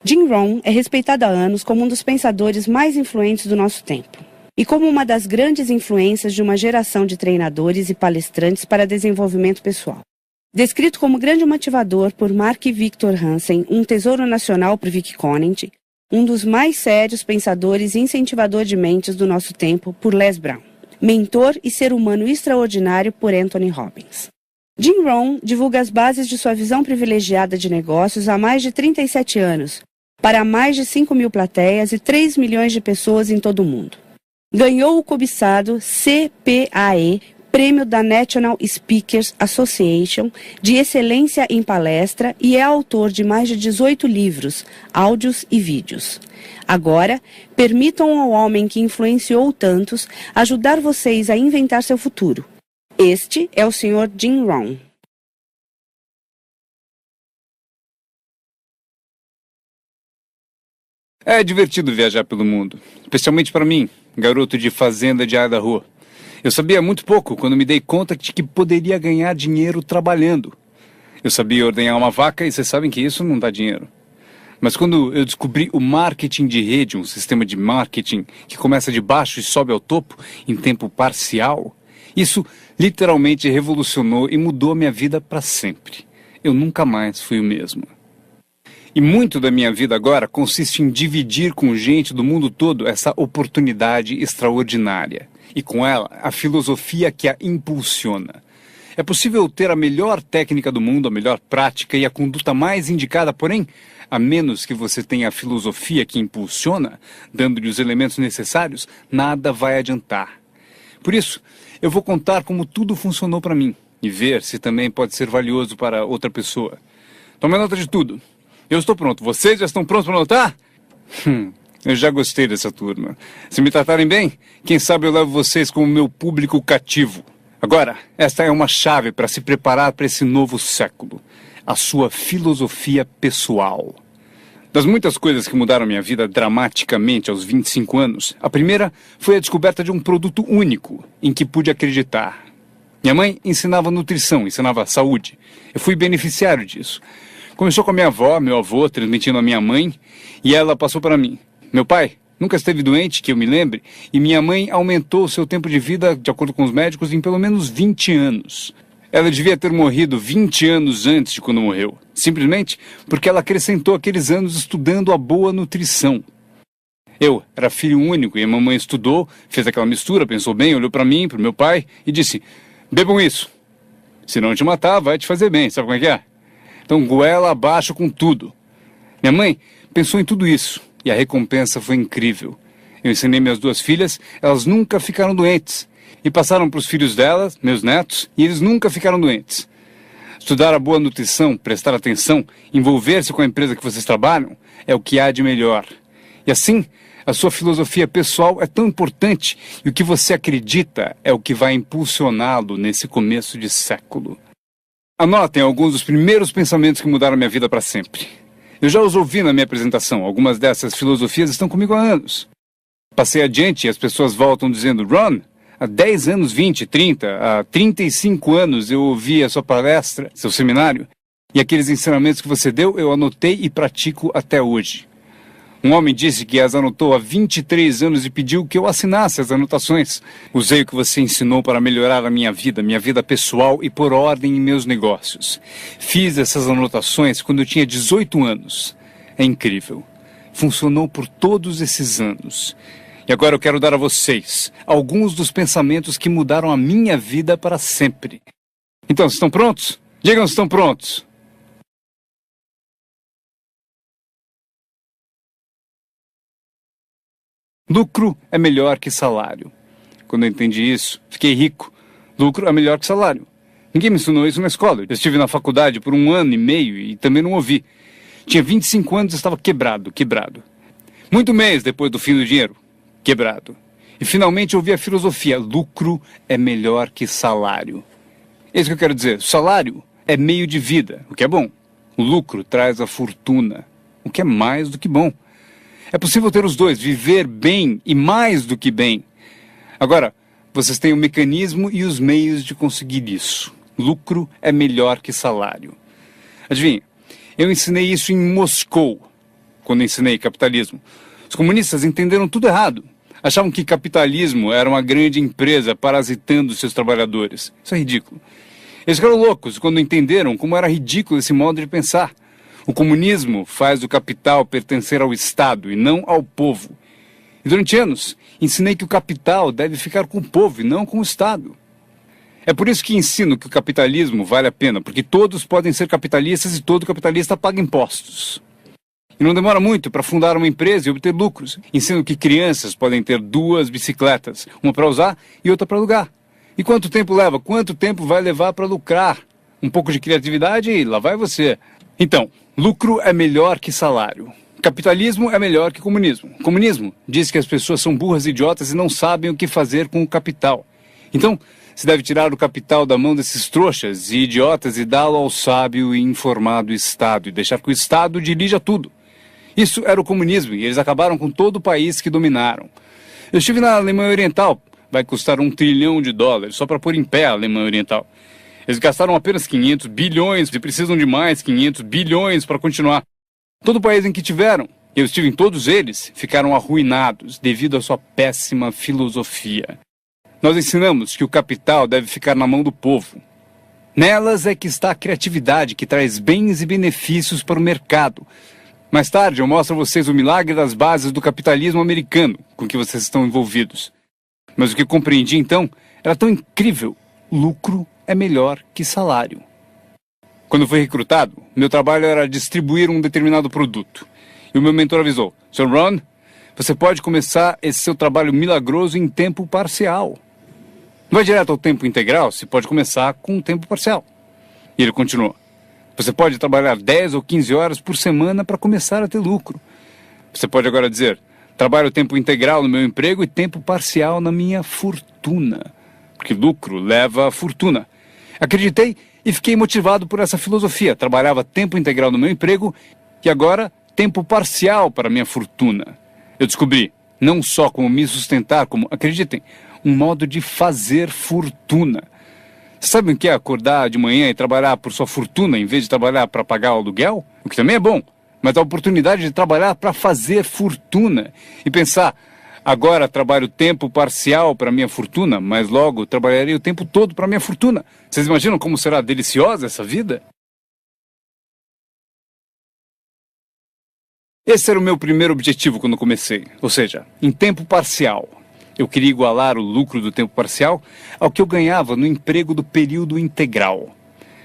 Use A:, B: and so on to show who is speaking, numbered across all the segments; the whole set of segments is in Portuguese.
A: Jim Rohn é respeitado há anos como um dos pensadores mais influentes do nosso tempo e como uma das grandes influências de uma geração de treinadores e palestrantes para desenvolvimento pessoal. Descrito como grande motivador por Mark Victor Hansen, um tesouro nacional por Vic Conant, um dos mais sérios pensadores e incentivador de mentes do nosso tempo por Les Brown, mentor e ser humano extraordinário por Anthony Robbins. Jim Rohn divulga as bases de sua visão privilegiada de negócios há mais de 37 anos, para mais de 5.000 plateias e 3 milhões de pessoas em todo o mundo. Ganhou o cobiçado CPAE, Prêmio da National Speakers Association de Excelência em Palestra e é autor de mais de 18 livros, áudios e vídeos. Agora, permitam ao homem que influenciou tantos ajudar vocês a inventar seu futuro. Este é o Sr. Jim Rohn.
B: É divertido viajar pelo mundo, especialmente para mim, garoto de fazenda de Idaho. Eu sabia muito pouco quando me dei conta de que poderia ganhar dinheiro trabalhando. Eu sabia ordenhar uma vaca e vocês sabem que isso não dá dinheiro. Mas quando eu descobri o marketing de rede, um sistema de marketing que começa de baixo e sobe ao topo em tempo parcial, isso literalmente revolucionou e mudou a minha vida para sempre. Eu nunca mais fui o mesmo. E muito da minha vida agora consiste em dividir com gente do mundo todo essa oportunidade extraordinária. E com ela, a filosofia que a impulsiona. É possível ter a melhor técnica do mundo, a melhor prática e a conduta mais indicada, porém, a menos que você tenha a filosofia que impulsiona, dando-lhe os elementos necessários, nada vai adiantar. Por isso, eu vou contar como tudo funcionou para mim e ver se também pode ser valioso para outra pessoa. Tome nota de tudo. Eu estou pronto. Vocês já estão prontos para anotar? Eu já gostei dessa turma. Se me tratarem bem, quem sabe eu levo vocês como meu público cativo. Agora, esta é uma chave para se preparar para esse novo século. A sua filosofia pessoal. Das muitas coisas que mudaram minha vida dramaticamente aos 25 anos, a primeira foi a descoberta de um produto único em que pude acreditar. Minha mãe ensinava nutrição, ensinava saúde. Eu fui beneficiário disso. Começou com a minha avó, meu avô, transmitindo a minha mãe, e ela passou para mim. Meu pai nunca esteve doente, que eu me lembre, e minha mãe aumentou o seu tempo de vida, de acordo com os médicos, em pelo menos 20 anos. Ela devia ter morrido 20 anos antes de quando morreu, simplesmente porque ela acrescentou aqueles anos estudando a boa nutrição. Eu era filho único e a mamãe estudou, fez aquela mistura, pensou bem, olhou para mim, para o meu pai e disse: bebam isso. Se não te matar, vai te fazer bem, sabe como é que é? Então goela abaixo com tudo. Minha mãe pensou em tudo isso e a recompensa foi incrível. Eu ensinei minhas duas filhas, elas nunca ficaram doentes. E passaram para os filhos delas, meus netos, e eles nunca ficaram doentes. Estudar a boa nutrição, prestar atenção, envolver-se com a empresa que vocês trabalham, é o que há de melhor. E assim, a sua filosofia pessoal é tão importante e o que você acredita é o que vai impulsioná-lo nesse começo de século. Anotem alguns dos primeiros pensamentos que mudaram minha vida para sempre. Eu já os ouvi na minha apresentação, algumas dessas filosofias estão comigo há anos. Passei adiante e as pessoas voltam dizendo: Ron, há 10 anos, 20, 30, há 35 anos eu ouvi a sua palestra, seu seminário, e aqueles ensinamentos que você deu eu anotei e pratico até hoje. Um homem disse que as anotou há 23 anos e pediu que eu assinasse as anotações. Usei o que você ensinou para melhorar a minha vida pessoal e pôr ordem em meus negócios. Fiz essas anotações quando eu tinha 18 anos. É incrível. Funcionou por todos esses anos. E agora eu quero dar a vocês alguns dos pensamentos que mudaram a minha vida para sempre. Então, estão prontos? Digam se estão prontos. Lucro é melhor que salário. Quando eu entendi isso, fiquei rico. Lucro é melhor que salário. Ninguém me ensinou isso na escola. Eu estive na faculdade por 1 ano e meio e também não ouvi. Tinha 25 anos e estava quebrado. Muito mês depois do fim do dinheiro. Quebrado. E finalmente ouvi a filosofia: lucro é melhor que salário. É isso que eu quero dizer. Salário é meio de vida, o que é bom. O lucro traz a fortuna, o que é mais do que bom. É possível ter os dois, viver bem e mais do que bem. Agora, vocês têm o mecanismo e os meios de conseguir isso. Lucro é melhor que salário. Adivinha, eu ensinei isso em Moscou. quando ensinei capitalismo. Os comunistas entenderam tudo errado. Achavam que capitalismo era uma grande empresa parasitando seus trabalhadores. Isso é ridículo. Eles ficaram loucos quando entenderam como era ridículo esse modo de pensar. O comunismo faz o capital pertencer ao Estado e não ao povo. E durante anos, ensinei que o capital deve ficar com o povo e não com o Estado. É por isso que ensino que o capitalismo vale a pena, porque todos podem ser capitalistas e todo capitalista paga impostos. E não demora muito para fundar uma empresa e obter lucros. Ensino que crianças podem ter 2 bicicletas, uma para usar e outra para alugar. E quanto tempo leva? Quanto tempo vai levar para lucrar? Um pouco de criatividade e lá vai você. Então, lucro é melhor que salário. Capitalismo é melhor que comunismo. Comunismo diz que as pessoas são burras e idiotas e não sabem o que fazer com o capital. Então, se deve tirar o capital da mão desses trouxas e idiotas e dá-lo ao sábio e informado Estado e deixar que o Estado dirija tudo. Isso era o comunismo e eles acabaram com todo o país que dominaram. Eu estive na Alemanha Oriental. Vai custar $1 trilhão só para pôr em pé a Alemanha Oriental. Eles gastaram apenas 500 bilhões e precisam de mais 500 bilhões para continuar. Todo país em que tiveram, eu estive em todos eles, ficaram arruinados devido à sua péssima filosofia. Nós ensinamos que o capital deve ficar na mão do povo. Nelas é que está a criatividade que traz bens e benefícios para o mercado. Mais tarde eu mostro a vocês o milagre das bases do capitalismo americano com que vocês estão envolvidos. Mas o que compreendi então era tão incrível. Lucro é melhor que salário. Quando fui recrutado, meu trabalho era distribuir um determinado produto. E o meu mentor avisou: Sr. Ron, você pode começar esse seu trabalho milagroso em tempo parcial. Não vai direto ao tempo integral, você pode começar com um tempo parcial. E ele continuou: você pode trabalhar 10 ou 15 horas por semana para começar a ter lucro. Você pode agora dizer: trabalho tempo integral no meu emprego e tempo parcial na minha fortuna. Porque lucro leva a fortuna. Acreditei e fiquei motivado por essa filosofia. Trabalhava tempo integral no meu emprego e agora tempo parcial para a minha fortuna. Eu descobri não só como me sustentar, como, acreditem, um modo de fazer fortuna. Vocês sabem o que é acordar de manhã e trabalhar por sua fortuna em vez de trabalhar para pagar o aluguel? O que também é bom, mas a oportunidade de trabalhar para fazer fortuna e pensar: agora trabalho tempo parcial para minha fortuna, mas logo trabalharei o tempo todo para minha fortuna. Vocês imaginam como será deliciosa essa vida? Esse era o meu primeiro objetivo quando comecei, ou seja, em tempo parcial. Eu queria igualar o lucro do tempo parcial ao que eu ganhava no emprego do período integral.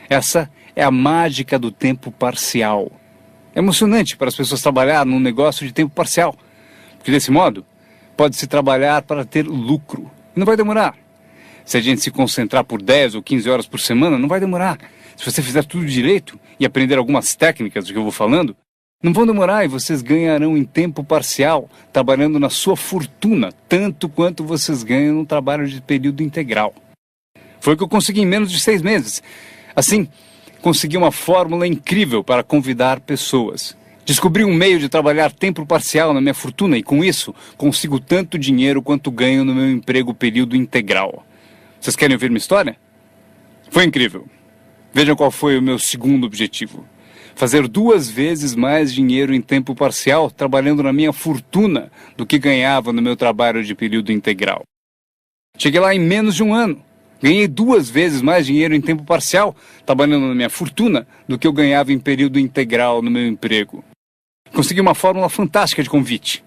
B: Essa é a mágica do tempo parcial. É emocionante para as pessoas trabalhar num negócio de tempo parcial, porque desse modo pode-se trabalhar para ter lucro. E não vai demorar. Se a gente se concentrar por 10 ou 15 horas por semana, não vai demorar. Se você fizer tudo direito e aprender algumas técnicas do que eu vou falando, não vão demorar e vocês ganharão em tempo parcial, trabalhando na sua fortuna, tanto quanto vocês ganham no trabalho de período integral. Foi o que eu consegui em menos de 6 meses. Assim, consegui uma fórmula incrível para convidar pessoas. Descobri um meio de trabalhar tempo parcial na minha fortuna e, com isso, consigo tanto dinheiro quanto ganho no meu emprego período integral. Vocês querem ouvir minha história? Foi incrível. Vejam qual foi o meu segundo objetivo. Fazer 2 vezes mais dinheiro em tempo parcial trabalhando na minha fortuna do que ganhava no meu trabalho de período integral. Cheguei lá em menos de um ano. Ganhei 2 vezes mais dinheiro em tempo parcial trabalhando na minha fortuna do que eu ganhava em período integral no meu emprego. Consegui uma fórmula fantástica de convite.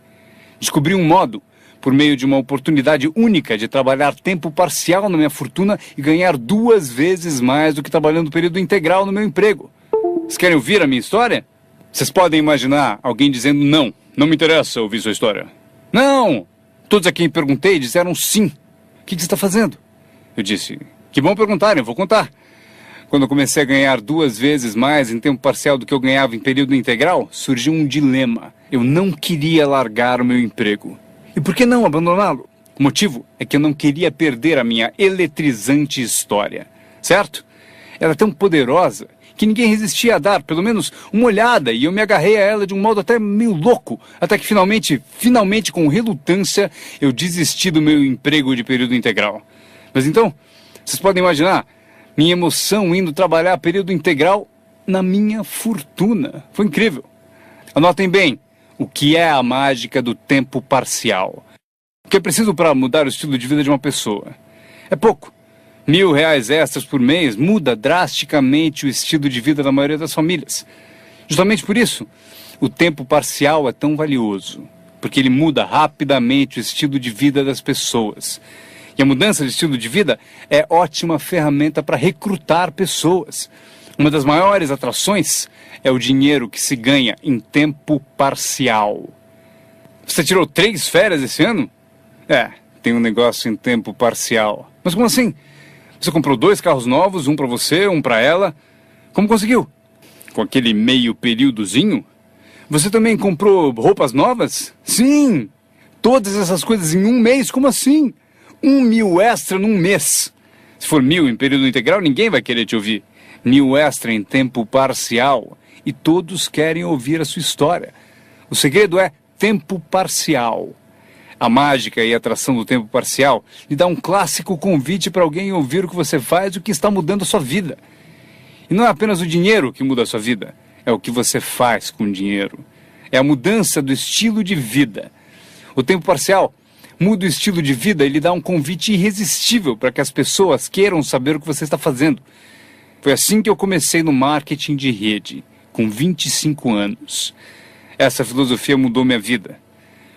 B: Descobri um modo, por meio de uma oportunidade única de trabalhar tempo parcial na minha fortuna e ganhar 2 vezes mais do que trabalhando período integral no meu emprego. Vocês querem ouvir a minha história? Vocês podem imaginar alguém dizendo: não me interessa ouvir sua história. Não! Todos a quem perguntei disseram sim. O que você está fazendo? Eu disse: que bom perguntarem, eu vou contar. Quando eu comecei a ganhar 2 vezes mais em tempo parcial do que eu ganhava em período integral, surgiu um dilema. Eu não queria largar o meu emprego. E por que não abandoná-lo? O motivo é que eu não queria perder a minha eletrizante história. Certo? Ela é tão poderosa que ninguém resistia a dar pelo menos uma olhada, e eu me agarrei a ela de um modo até meio louco, até que finalmente, com relutância, eu desisti do meu emprego de período integral. Mas então, vocês podem imaginar minha emoção indo trabalhar período integral na minha fortuna. Foi incrível. Anotem bem, o que é a mágica do tempo parcial. O que é preciso para mudar o estilo de vida de uma pessoa? É pouco. R$ 1.000 extras por mês muda drasticamente o estilo de vida da maioria das famílias. Justamente por isso, o tempo parcial é tão valioso, porque ele muda rapidamente o estilo de vida das pessoas. E a mudança de estilo de vida é ótima ferramenta para recrutar pessoas. Uma das maiores atrações é o dinheiro que se ganha em tempo parcial. Você tirou 3 férias esse ano? Tem um negócio em tempo parcial. Mas como assim? Você comprou 2 carros novos, um para você, um para ela. Como conseguiu? Com aquele meio períodozinho? Você também comprou roupas novas? Sim! Todas essas coisas em um mês? Como assim? 1.000 extra num mês. Se for 1.000 em período integral, ninguém vai querer te ouvir. 1.000 extra em tempo parcial. E todos querem ouvir a sua história. O segredo é tempo parcial. A mágica e a atração do tempo parcial lhe dá um clássico convite para alguém ouvir o que você faz e o que está mudando a sua vida. E não é apenas o dinheiro que muda a sua vida, é o que você faz com o dinheiro. É a mudança do estilo de vida. O tempo parcial muda o estilo de vida e lhe dá um convite irresistível para que as pessoas queiram saber o que você está fazendo. Foi assim que eu comecei no marketing de rede, com 25 anos. Essa filosofia mudou minha vida.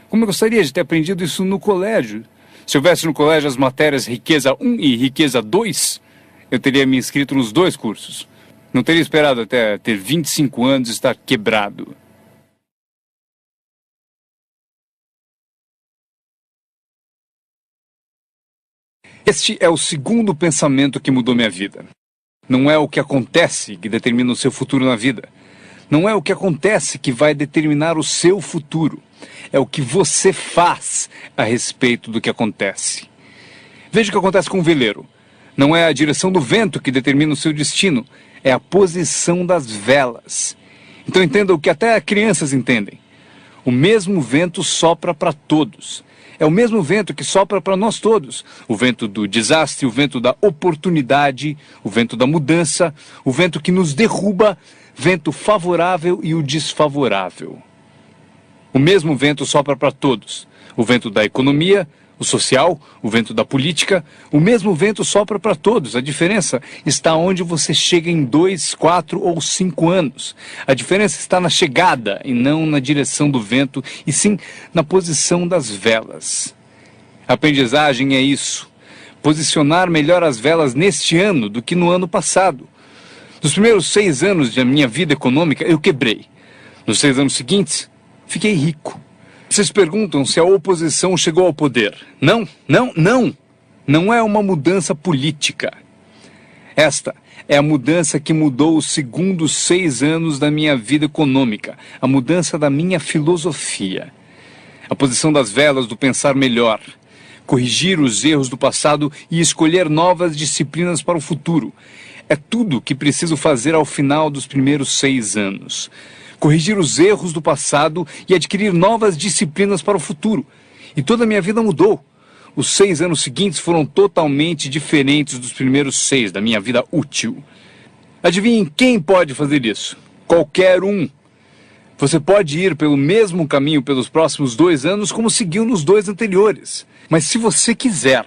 B: Como eu gostaria de ter aprendido isso no colégio. Se houvesse no colégio as matérias Riqueza 1 e Riqueza 2, eu teria me inscrito nos 2 cursos. Não teria esperado até ter 25 anos e estar quebrado. Este é o segundo pensamento que mudou minha vida. Não é o que acontece que determina o seu futuro na vida. Não é o que acontece que vai determinar o seu futuro. É o que você faz a respeito do que acontece. Veja o que acontece com o veleiro. Não é a direção do vento que determina o seu destino, é a posição das velas. Então entenda o que até crianças entendem. O mesmo vento sopra para todos. É o mesmo vento que sopra para nós todos. O vento do desastre, o vento da oportunidade, o vento da mudança, o vento que nos derruba, vento favorável e o desfavorável. O mesmo vento sopra para todos. O vento da economia, o social, o vento da política, o mesmo vento sopra para todos. A diferença está onde você chega em 2, 4 ou 5 anos. A diferença está na chegada e não na direção do vento, e sim na posição das velas. A aprendizagem é isso. Posicionar melhor as velas neste ano do que no ano passado. Nos primeiros 6 anos da minha vida econômica, eu quebrei. Nos 6 anos seguintes, fiquei rico. Vocês perguntam se a oposição chegou ao poder. Não. Não é uma mudança política. Esta é a mudança que mudou os segundos 6 anos da minha vida econômica. A mudança da minha filosofia. A posição das velas do pensar melhor. Corrigir os erros do passado e escolher novas disciplinas para o futuro. É tudo o que preciso fazer ao final dos primeiros 6 anos. Corrigir os erros do passado e adquirir novas disciplinas para o futuro. E toda a minha vida mudou. Os 6 anos seguintes foram totalmente diferentes dos primeiros 6 da minha vida útil. Adivinhem quem pode fazer isso? Qualquer um. Você pode ir pelo mesmo caminho pelos próximos 2 anos como seguiu nos 2 anteriores. Mas se você quiser,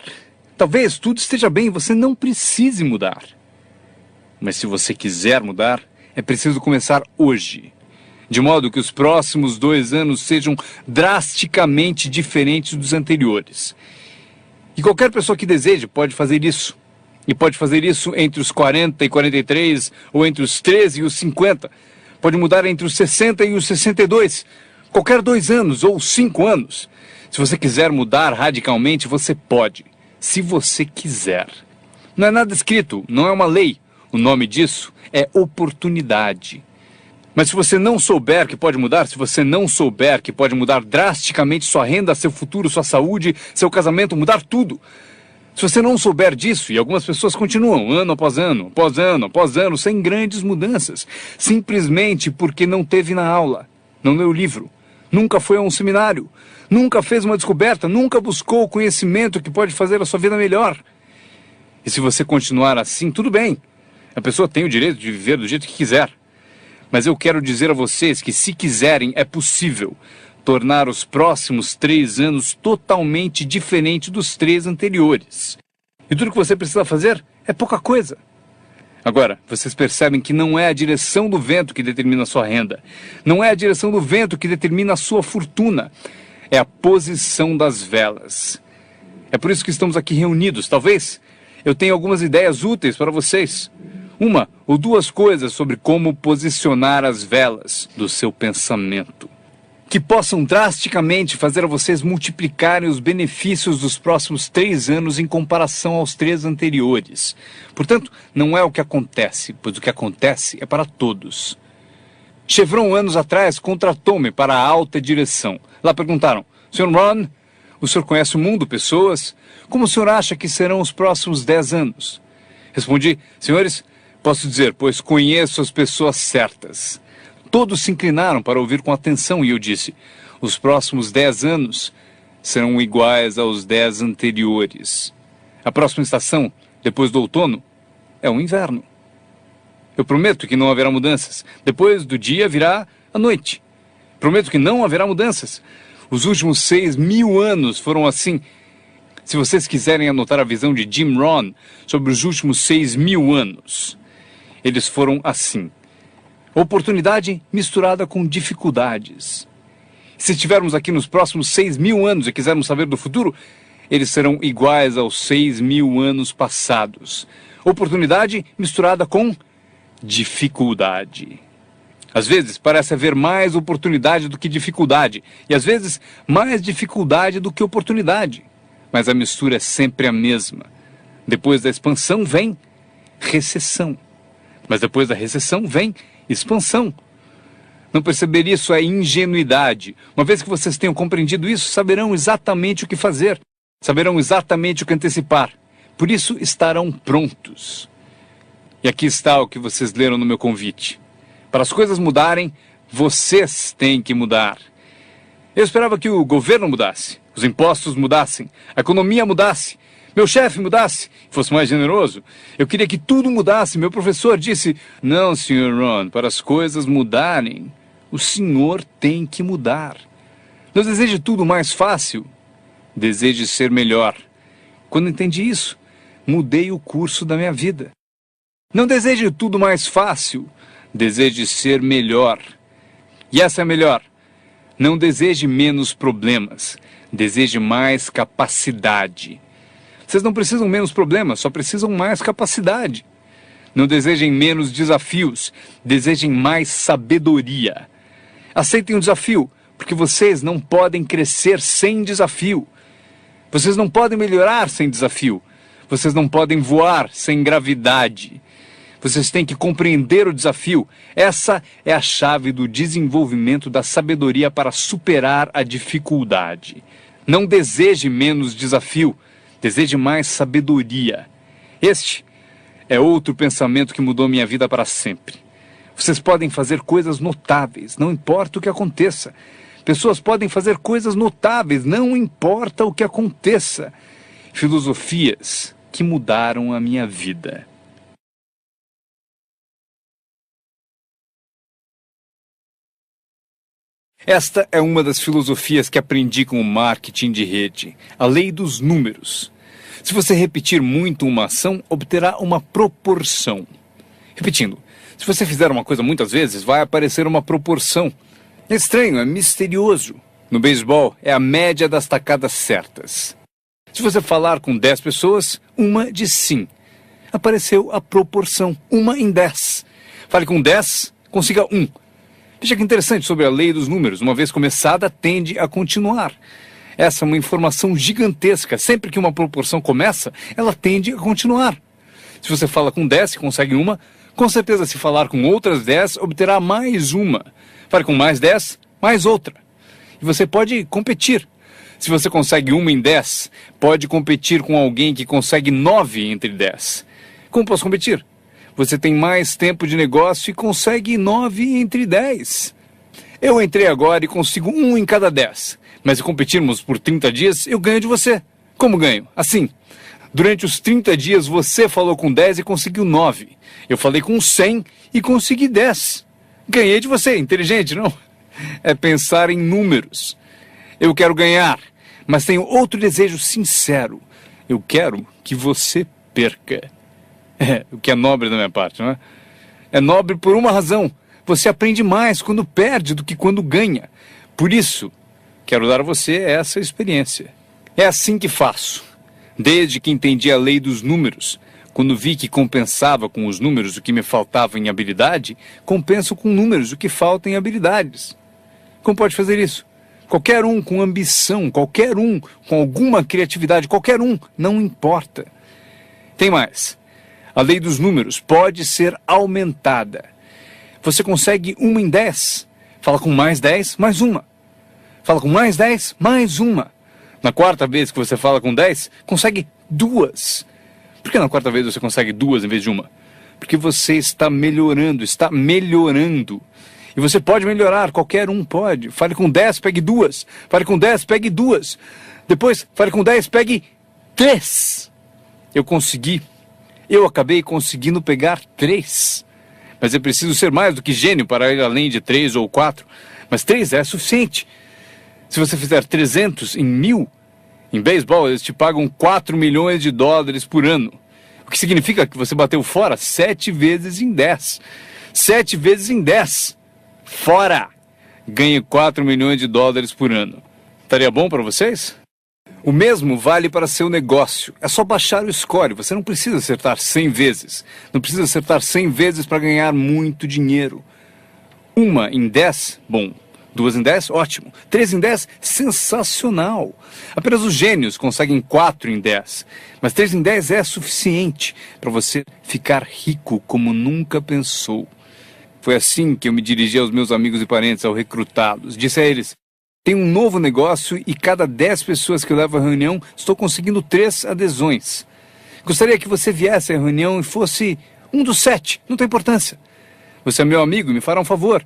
B: talvez tudo esteja bem e você não precise mudar. Mas se você quiser mudar, é preciso começar hoje. De modo que os próximos 2 anos sejam drasticamente diferentes dos anteriores. E qualquer pessoa que deseje pode fazer isso. E pode fazer isso entre os 40 e 43, ou entre os 13 e os 50. Pode mudar entre os 60 e os 62. Qualquer 2 anos ou 5 anos. Se você quiser mudar radicalmente, você pode. Se você quiser. Não é nada escrito, não é uma lei. O nome disso é oportunidade. Mas se você não souber que pode mudar, se você não souber que pode mudar drasticamente sua renda, seu futuro, sua saúde, seu casamento, mudar tudo. Se você não souber disso, e algumas pessoas continuam ano após ano, após ano, após ano, sem grandes mudanças, simplesmente porque não teve na aula, não leu o livro, nunca foi a um seminário, nunca fez uma descoberta, nunca buscou o conhecimento que pode fazer a sua vida melhor. E se você continuar assim, tudo bem. A pessoa tem o direito de viver do jeito que quiser. Mas eu quero dizer a vocês que, se quiserem, é possível tornar os próximos 3 anos totalmente diferente dos 3 anteriores. E tudo que você precisa fazer é pouca coisa. Agora, vocês percebem que não é a direção do vento que determina a sua renda. Não é a direção do vento que determina a sua fortuna. É a posição das velas. É por isso que estamos aqui reunidos. Talvez eu tenha algumas ideias úteis para vocês. Uma ou duas coisas sobre como posicionar as velas do seu pensamento, que possam drasticamente fazer a vocês multiplicarem os benefícios dos próximos 3 anos em comparação aos 3 anteriores. Portanto, não é o que acontece, pois o que acontece é para todos. Chevron, anos atrás, contratou-me para a alta direção. Lá perguntaram: Sr. Ron, o senhor conhece o mundo, pessoas? Como o senhor acha que serão os próximos 10 anos? Respondi: senhores, posso dizer, pois conheço as pessoas certas. Todos se inclinaram para ouvir com atenção e eu disse: os próximos 10 anos serão iguais aos 10 anteriores. A próxima estação, depois do outono, é o inverno. Eu prometo que não haverá mudanças. Depois do dia virá a noite. Prometo que não haverá mudanças. Os últimos 6.000 anos foram assim. Se vocês quiserem anotar a visão de Jim Rohn sobre os últimos 6.000 anos, eles foram assim. Oportunidade misturada com dificuldades. Se estivermos aqui nos próximos 6.000 anos e quisermos saber do futuro, eles serão iguais aos 6.000 anos passados. Oportunidade misturada com dificuldade. Às vezes parece haver mais oportunidade do que dificuldade, e às vezes mais dificuldade do que oportunidade. Mas a mistura é sempre a mesma. Depois da expansão vem recessão. Mas depois da recessão vem expansão. Não perceber isso é ingenuidade. Uma vez que vocês tenham compreendido isso, saberão exatamente o que fazer. Saberão exatamente o que antecipar. Por isso estarão prontos. E aqui está o que vocês leram no meu convite. Para as coisas mudarem, vocês têm que mudar. Eu esperava que o governo mudasse, os impostos mudassem, a economia mudasse, meu chefe mudasse, fosse mais generoso. Eu queria que tudo mudasse. Meu professor disse: não, Sr. Ron, para as coisas mudarem, o senhor tem que mudar. Não deseje tudo mais fácil, deseje ser melhor. Quando entendi isso, mudei o curso da minha vida. Não deseje tudo mais fácil, deseje ser melhor. E essa é a melhor. Não deseje menos problemas, deseje mais capacidade. Vocês não precisam menos problemas, só precisam mais capacidade. Não desejem menos desafios, desejem mais sabedoria. Aceitem o desafio, porque vocês não podem crescer sem desafio. Vocês não podem melhorar sem desafio. Vocês não podem voar sem gravidade. Vocês têm que compreender o desafio. Essa é a chave do desenvolvimento da sabedoria para superar a dificuldade. Não deseje menos desafio, deseje mais sabedoria. Este é outro pensamento que mudou minha vida para sempre. Vocês podem fazer coisas notáveis, não importa o que aconteça. Pessoas podem fazer coisas notáveis, não importa o que aconteça. Filosofias que mudaram a minha vida. Esta é uma das filosofias que aprendi com o marketing de rede, a lei dos números. Se você repetir muito uma ação, obterá uma proporção. Repetindo, se você fizer uma coisa muitas vezes, vai aparecer uma proporção. É estranho, é misterioso. No beisebol, é a média das tacadas certas. Se você falar com 10 pessoas, uma diz sim. Apareceu a proporção, 1 em 10. Fale com 10, consiga 1. Veja que interessante sobre a lei dos números. Uma vez começada, tende a continuar. Essa é uma informação gigantesca. Sempre que uma proporção começa, ela tende a continuar. Se você fala com 10 e consegue uma, com certeza se falar com outras 10, obterá mais uma. Fale com mais 10, mais outra. E você pode competir. Se você consegue 1 em 10, pode competir com alguém que consegue 9 entre 10. Como posso competir? Você tem mais tempo de negócio e consegue 9 entre 10. Eu entrei agora e consigo 1 em cada 10. Mas se competirmos por 30 dias, eu ganho de você. Como ganho? Assim. Durante os 30 dias você falou com 10 e conseguiu 9. Eu falei com 100 e consegui 10. Ganhei de você, inteligente, não? É pensar em números. Eu quero ganhar, mas tenho outro desejo sincero. Eu quero que você perca. O que é nobre da minha parte, não é? É nobre por uma razão. Você aprende mais quando perde do que quando ganha. Por isso, quero dar a você essa experiência. É assim que faço. Desde que entendi a lei dos números, quando vi que compensava com os números o que me faltava em habilidade, compenso com números o que falta em habilidades. Como pode fazer isso? Qualquer um com ambição, qualquer um com alguma criatividade, qualquer um, não importa. Tem mais. A lei dos números pode ser aumentada. Você consegue 1 em 10. Fala com mais 10, mais uma. Fala com mais 10, mais uma. Na quarta vez que você fala com 10, consegue 2. Por que na quarta vez você consegue 2 em vez de uma? Porque você está melhorando, está melhorando. E você pode melhorar, qualquer um pode. Fale com 10, pegue 2. Fale com 10, pegue 2. Depois, fale com 10, pegue 3. Eu consegui. Eu acabei conseguindo pegar 3. Mas é preciso ser mais do que gênio para ir além de 3 ou 4. Mas 3 é suficiente. Se você fizer 300 em 1000, em beisebol eles te pagam 4 milhões de dólares por ano. O que significa que você bateu fora 7 vezes em 10. 7 vezes em 10. Fora! Ganhe 4 milhões de dólares por ano. Estaria bom para vocês? O mesmo vale para seu negócio. É só baixar o score. Você não precisa acertar 100 vezes. Não precisa acertar 100 vezes para ganhar muito dinheiro. 1 em 10, bom. 2 em 10, ótimo. 3 em 10, sensacional. Apenas os gênios conseguem 4 em 10. Mas 3 em 10 é suficiente para você ficar rico como nunca pensou. Foi assim que eu me dirigi aos meus amigos e parentes ao recrutá-los. Disse a eles: tem um novo negócio e cada 10 pessoas que eu levo à reunião, estou conseguindo 3 adesões. Gostaria que você viesse à reunião e fosse um dos 7. Não tem importância. Você é meu amigo e me fará um favor.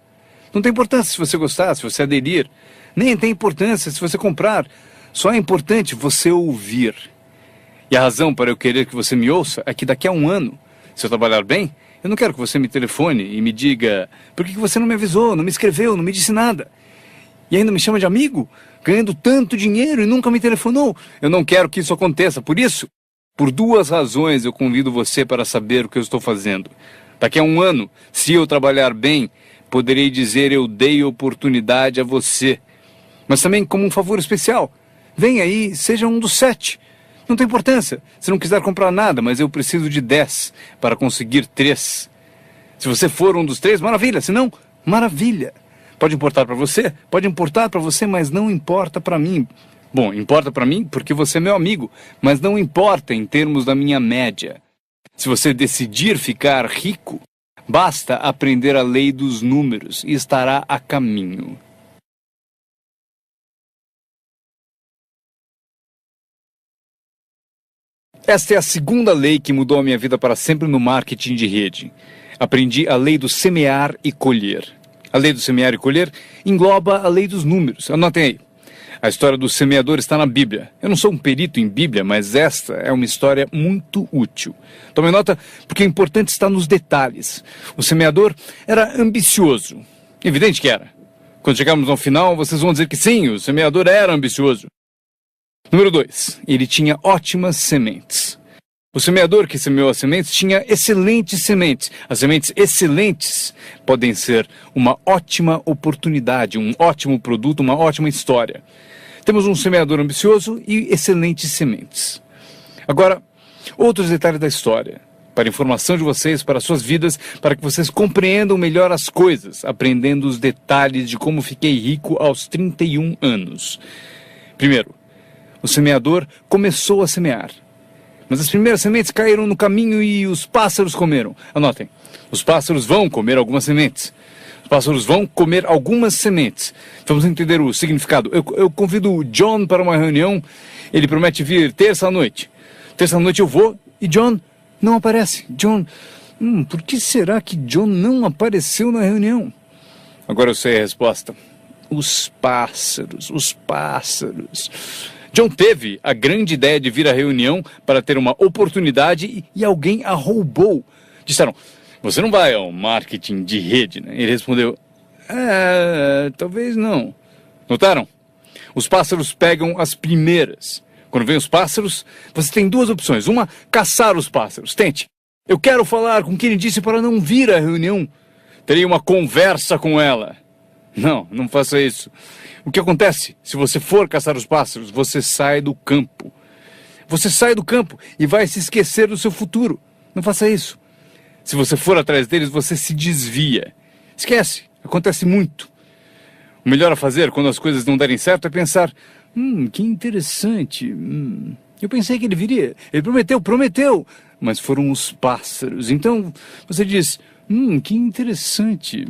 B: Não tem importância se você gostar, se você aderir. Nem tem importância se você comprar. Só é importante você ouvir. E a razão para eu querer que você me ouça é que daqui a 1 ano, se eu trabalhar bem, eu não quero que você me telefone e me diga: por que você não me avisou, não me escreveu, não me disse nada? E ainda me chama de amigo, ganhando tanto dinheiro e nunca me telefonou. Eu não quero que isso aconteça. Por isso, por 2 razões eu convido você para saber o que eu estou fazendo. Daqui a 1 ano, se eu trabalhar bem, poderei dizer: eu dei oportunidade a você. Mas também como um favor especial. Venha aí, seja um dos 7. Não tem importância se não quiser comprar nada, mas eu preciso de 10 para conseguir 3. Se você for um dos 3, maravilha. Se não, maravilha. Pode importar para você? Pode importar para você, mas não importa para mim. Bom, importa para mim porque você é meu amigo, mas não importa em termos da minha média. Se você decidir ficar rico, basta aprender a lei dos números e estará a caminho. Esta é a segunda lei que mudou a minha vida para sempre no marketing de rede. Aprendi a lei do semear e colher. A lei do semear e colher engloba a lei dos números. Anotem aí. A história do semeador está na Bíblia. Eu não sou um perito em Bíblia, mas esta é uma história muito útil. Tome nota, porque o importante está nos detalhes. O semeador era ambicioso. Evidente que era. Quando chegarmos ao final, vocês vão dizer que sim, o semeador era ambicioso. Número 2. Ele tinha ótimas sementes. O semeador que semeou as sementes tinha excelentes sementes. As sementes excelentes podem ser uma ótima oportunidade, um ótimo produto, uma ótima história. Temos um semeador ambicioso e excelentes sementes. Agora, outros detalhes da história. Para informação de vocês, para suas vidas, para que vocês compreendam melhor as coisas, aprendendo os detalhes de como fiquei rico aos 31 anos. Primeiro, o semeador começou a semear. Mas as primeiras sementes caíram no caminho e os pássaros comeram. Anotem, os pássaros vão comer algumas sementes. Os pássaros vão comer algumas sementes. Vamos entender o significado. Eu convido o John para uma reunião. Ele promete vir terça à noite. Terça à noite eu vou e John não aparece. John, por que será que John não apareceu na reunião? Agora eu sei a resposta. Os pássaros, os pássaros. John teve a grande ideia de vir à reunião para ter uma oportunidade e alguém a roubou. Disseram: Você não vai ao marketing de rede, né? Ele respondeu, talvez não. Notaram? Os pássaros pegam as primeiras. Quando vem os pássaros, você tem duas opções. Uma, caçar os pássaros. Tente. Eu quero falar com quem ele disse para não vir à reunião. Terei uma conversa com ela. Não, não faça isso. O que acontece? Se você for caçar os pássaros, você sai do campo. Você sai do campo e vai se esquecer do seu futuro. Não faça isso. Se você for atrás deles, você se desvia. Esquece. Acontece muito. O melhor a fazer quando as coisas não derem certo é pensar, que interessante. Eu pensei que ele viria. Ele prometeu. Mas foram os pássaros. Então, você diz, que interessante.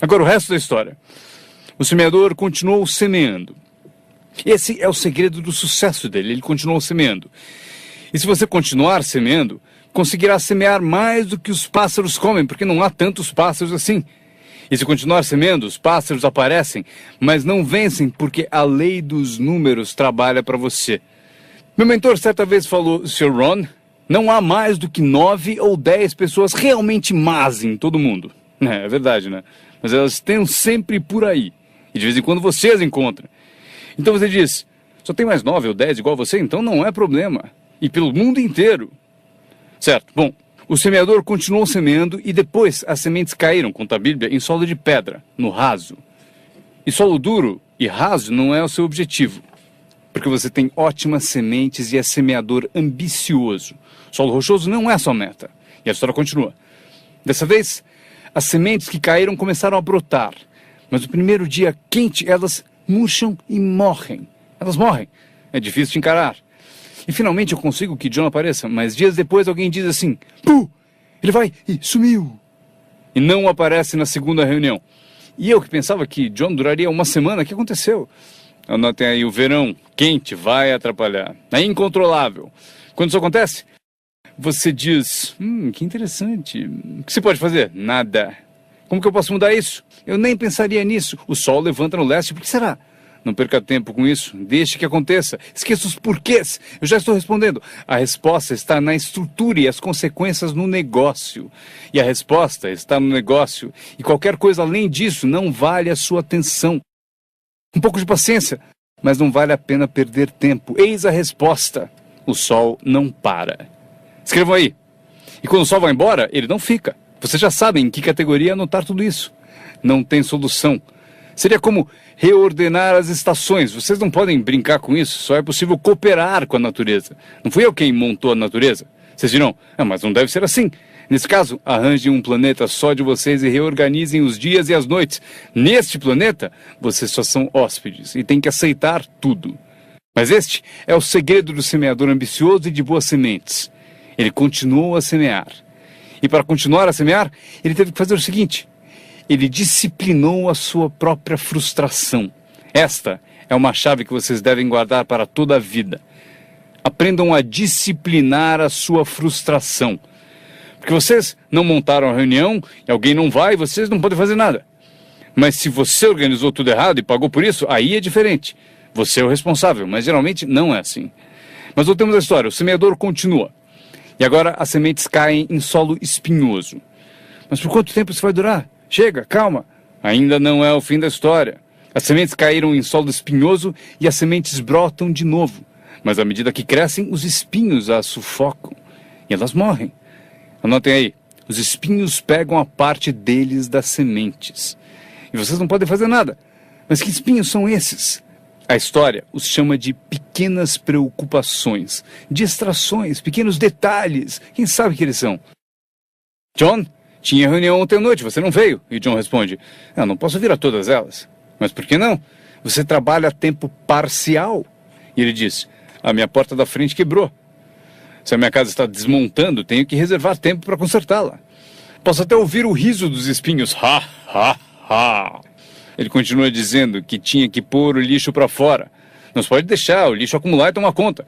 B: Agora o resto da história. O semeador continuou semeando. Esse é o segredo do sucesso dele. Ele continuou semeando. E se você continuar semeando, conseguirá semear mais do que os pássaros comem, porque não há tantos pássaros assim. E se continuar semeando, os pássaros aparecem, mas não vencem porque a lei dos números trabalha para você. Meu mentor certa vez falou, Sr. Ron, não há mais do que 9 ou 10 pessoas realmente más em todo mundo. É verdade, né? Mas elas estão sempre por aí. E de vez em quando você as encontra. Então você diz, só tem mais 9 ou 10 igual você, então não é problema. E pelo mundo inteiro. Certo, bom, o semeador continuou semeando e depois as sementes caíram, conta a Bíblia, em solo de pedra, no raso. E solo duro e raso não é o seu objetivo. Porque você tem ótimas sementes e é semeador ambicioso. Solo rochoso não é a sua meta. E a história continua. Dessa vez, as sementes que caíram começaram a brotar. Mas no primeiro dia quente, elas murcham e morrem. Elas morrem. É difícil de encarar. E finalmente eu consigo que John apareça, mas dias depois alguém diz assim, Puh! Ele vai e sumiu. E não aparece na segunda reunião. E eu que pensava que John duraria uma semana, o que aconteceu? Anotem aí, o verão quente vai atrapalhar. É incontrolável. Quando isso acontece, você diz, que interessante. O que você pode fazer? Nada. Como que eu posso mudar isso? Eu nem pensaria nisso. O sol levanta no leste, por que será? Não perca tempo com isso, deixe que aconteça. Esqueça os porquês. Eu já estou respondendo. A resposta está na estrutura e as consequências no negócio. E a resposta está no negócio. E qualquer coisa além disso não vale a sua atenção. Um pouco de paciência, mas não vale a pena perder tempo. Eis a resposta. O sol não para. Escrevam aí. E quando o sol vai embora, ele não fica. Vocês já sabem em que categoria anotar tudo isso. Não tem solução. Seria como reordenar as estações. Vocês não podem brincar com isso. Só é possível cooperar com a natureza. Não fui eu quem montou a natureza. Vocês dirão, mas não deve ser assim. Nesse caso, arranjem um planeta só de vocês e reorganizem os dias e as noites. Neste planeta, vocês só são hóspedes e têm que aceitar tudo. Mas este é o segredo do semeador ambicioso e de boas sementes. Ele continuou a semear. E para continuar a semear, ele teve que fazer o seguinte. Ele disciplinou a sua própria frustração. Esta é uma chave que vocês devem guardar para toda a vida. Aprendam a disciplinar a sua frustração. Porque vocês não montaram a reunião, e alguém não vai, vocês não podem fazer nada. Mas se você organizou tudo errado e pagou por isso, aí é diferente. Você é o responsável, mas geralmente não é assim. Mas voltemos à história, o semeador continua. E agora as sementes caem em solo espinhoso. Mas por quanto tempo isso vai durar? Chega, calma. Ainda não é o fim da história. As sementes caíram em solo espinhoso e as sementes brotam de novo. Mas à medida que crescem, os espinhos as sufocam. E elas morrem. Anotem aí. Os espinhos pegam a parte deles das sementes. E vocês não podem fazer nada. Mas que espinhos são esses? A história os chama de pequenas preocupações, distrações, pequenos detalhes. Quem sabe que eles são? John? Tinha reunião ontem à noite, você não veio. E John responde, não posso vir a todas elas. Mas por que não? Você trabalha a tempo parcial. E ele diz, a minha porta da frente quebrou. Se a minha casa está desmontando, tenho que reservar tempo para consertá-la. Posso até ouvir o riso dos espinhos. Ha, ha, ha. Ele continua dizendo que tinha que pôr o lixo para fora. Não se pode deixar o lixo acumular e tomar conta.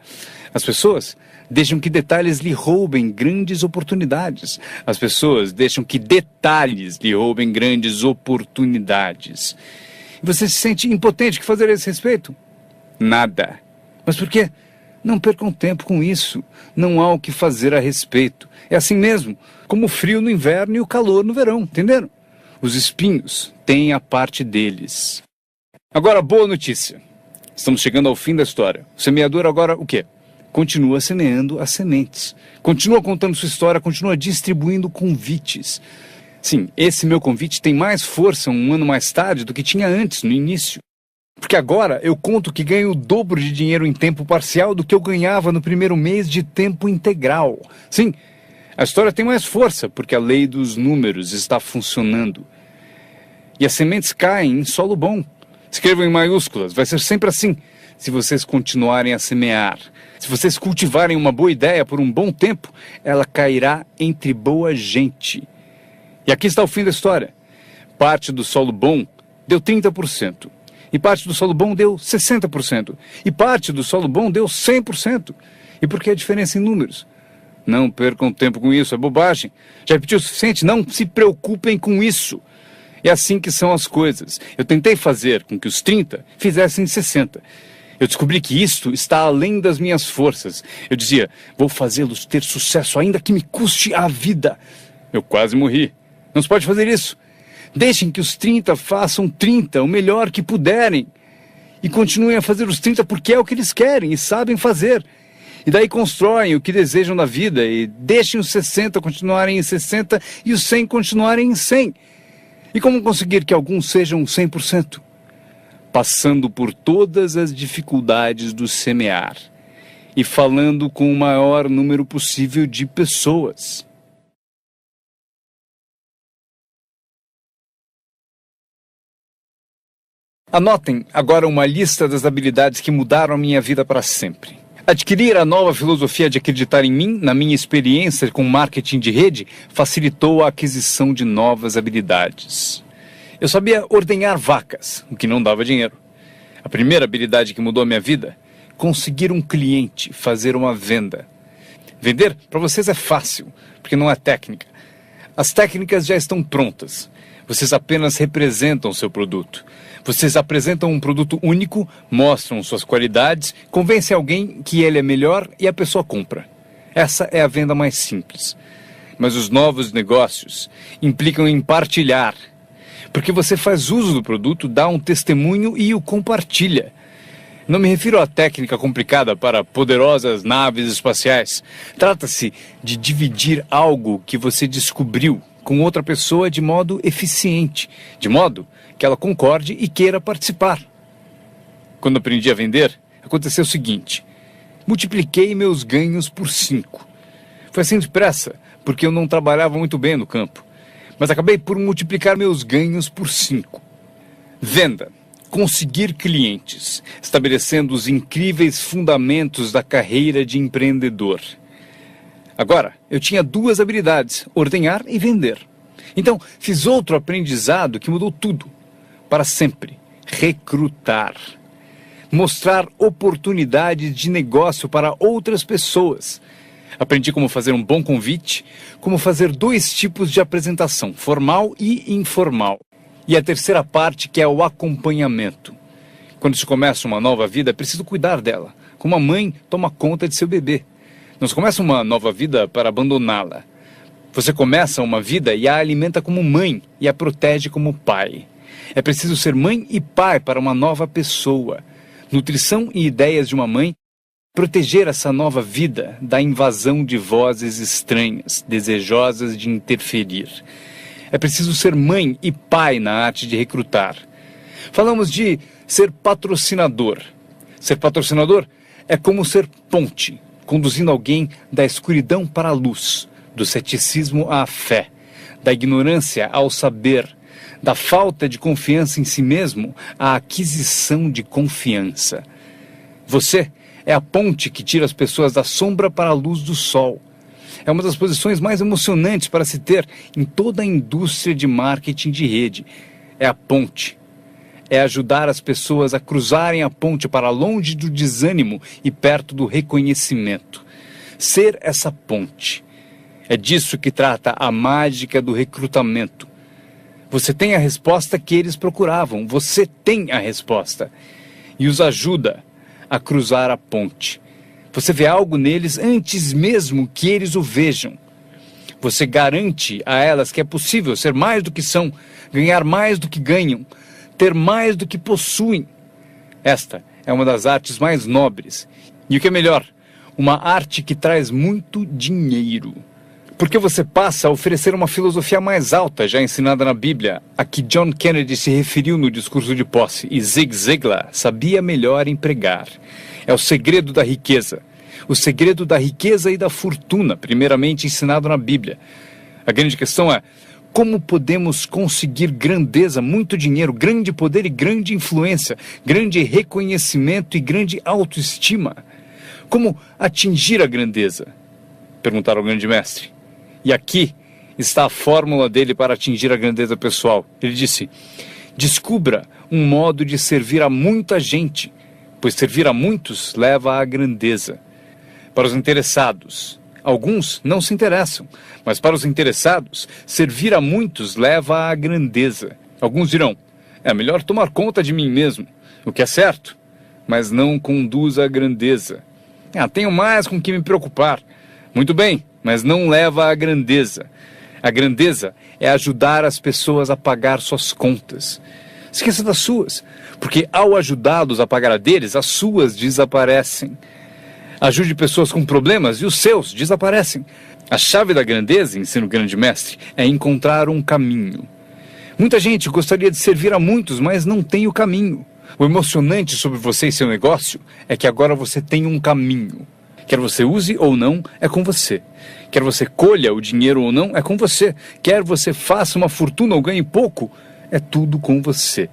B: As pessoas deixam que detalhes lhe roubem grandes oportunidades. As pessoas deixam que detalhes lhe roubem grandes oportunidades. E você se sente impotente. O que fazer a esse respeito? Nada. Mas por quê? Não percam tempo com isso. Não há o que fazer a respeito. É assim mesmo, como o frio no inverno e o calor no verão, entenderam? Os espinhos têm a parte deles. Agora, boa notícia. Estamos chegando ao fim da história. O semeador agora o quê? Continua semeando as sementes. Continua contando sua história, continua distribuindo convites. Sim, esse meu convite tem mais força um ano mais tarde do que tinha antes, no início. Porque agora eu conto que ganho o dobro de dinheiro em tempo parcial do que eu ganhava no primeiro mês de tempo integral. Sim, a história tem mais força, porque a lei dos números está funcionando. E as sementes caem em solo bom. Escrevam em maiúsculas, vai ser sempre assim, se vocês continuarem a semear. Se vocês cultivarem uma boa ideia por um bom tempo, ela cairá entre boa gente. E aqui está o fim da história. Parte do solo bom deu 30%. E parte do solo bom deu 60%. E parte do solo bom deu 100%. E por que a diferença em números? Não percam tempo com isso, é bobagem. Já repetiu o suficiente? Não se preocupem com isso. É assim que são as coisas. Eu tentei fazer com que os 30 fizessem 60. Eu descobri que isto está além das minhas forças. Eu dizia, vou fazê-los ter sucesso ainda que me custe a vida. Eu quase morri. Não se pode fazer isso. Deixem que os 30 façam 30, o melhor que puderem. E continuem a fazer os 30 porque é o que eles querem e sabem fazer. E daí constroem o que desejam na vida e deixem os 60 continuarem em 60 e os 100 continuarem em 100. E como conseguir que alguns sejam 100%? Passando por todas as dificuldades do semear e falando com o maior número possível de pessoas. Anotem agora uma lista das habilidades que mudaram a minha vida para sempre. Adquirir a nova filosofia de acreditar em mim, na minha experiência com marketing de rede, facilitou a aquisição de novas habilidades. Eu sabia ordenhar vacas, o que não dava dinheiro. A primeira habilidade que mudou a minha vida, conseguir um cliente, fazer uma venda. Vender, para vocês, é fácil, porque não é técnica. As técnicas já estão prontas. Vocês apenas representam seu produto. Vocês apresentam um produto único, mostram suas qualidades, convencem alguém que ele é melhor e a pessoa compra. Essa é a venda mais simples. Mas os novos negócios implicam em partilhar. Porque você faz uso do produto, dá um testemunho e o compartilha. Não me refiro à técnica complicada para poderosas naves espaciais. Trata-se de dividir algo que você descobriu com outra pessoa de modo eficiente, de modo que ela concorde e queira participar. Quando aprendi a vender, aconteceu o seguinte: multipliquei meus ganhos por 5. Foi assim depressa, porque eu não trabalhava muito bem no campo, mas acabei por multiplicar meus ganhos por 5. Venda. Conseguir clientes, estabelecendo os incríveis fundamentos da carreira de empreendedor. Agora, eu tinha 2 habilidades, ordenhar e vender. Então, fiz outro aprendizado que mudou tudo, para sempre: recrutar. Mostrar oportunidades de negócio para outras pessoas. Aprendi como fazer um bom convite, como fazer 2 tipos de apresentação, formal e informal. E a terceira parte, que é o acompanhamento. Quando se começa uma nova vida, é preciso cuidar dela, como a mãe toma conta de seu bebê. Não se começa uma nova vida para abandoná-la. Você começa uma vida e a alimenta como mãe e a protege como pai. É preciso ser mãe e pai para uma nova pessoa. Nutrição e ideias de uma mãe. Proteger essa nova vida da invasão de vozes estranhas, desejosas de interferir. É preciso ser mãe e pai na arte de recrutar. Falamos de ser patrocinador. Ser patrocinador é como ser ponte, conduzindo alguém da escuridão para a luz, do ceticismo à fé, da ignorância ao saber, da falta de confiança em si mesmo à aquisição de confiança. Você é a ponte que tira as pessoas da sombra para a luz do sol. É uma das posições mais emocionantes para se ter em toda a indústria de marketing de rede. É a ponte. É ajudar as pessoas a cruzarem a ponte para longe do desânimo e perto do reconhecimento. Ser essa ponte. É disso que trata a mágica do recrutamento. Você tem a resposta que eles procuravam. Você tem a resposta. E os ajuda a cruzar a ponte. Você vê algo neles antes mesmo que eles o vejam. Você garante a elas que é possível ser mais do que são, ganhar mais do que ganham, ter mais do que possuem. Esta é uma das artes mais nobres. E o que é melhor, uma arte que traz muito dinheiro. Porque você passa a oferecer uma filosofia mais alta, já ensinada na Bíblia, a que John Kennedy se referiu no discurso de posse, e Zig Ziglar sabia melhor empregar. É o segredo da riqueza. O segredo da riqueza e da fortuna, primeiramente ensinado na Bíblia. A grande questão é, como podemos conseguir grandeza, muito dinheiro, grande poder e grande influência, grande reconhecimento e grande autoestima? Como atingir a grandeza? Perguntaram ao grande mestre. E aqui está a fórmula dele para atingir a grandeza pessoal. Ele disse, descubra um modo de servir a muita gente, pois servir a muitos leva à grandeza. Para os interessados, alguns não se interessam, mas para os interessados, servir a muitos leva à grandeza. Alguns dirão, é melhor tomar conta de mim mesmo, o que é certo, mas não conduz à grandeza. Tenho mais com que me preocupar. Muito bem, mas não leva à grandeza. A grandeza é ajudar as pessoas a pagar suas contas. Esqueça das suas, porque ao ajudá-los a pagar a deles, as suas desaparecem. Ajude pessoas com problemas e os seus desaparecem. A chave da grandeza, ensina o grande mestre, é encontrar um caminho. Muita gente gostaria de servir a muitos, mas não tem o caminho. O emocionante sobre você e seu negócio é que agora você tem um caminho. Quer você use ou não, é com você. Quer você colha o dinheiro ou não, é com você. Quer você faça uma fortuna ou ganhe pouco, é tudo com você.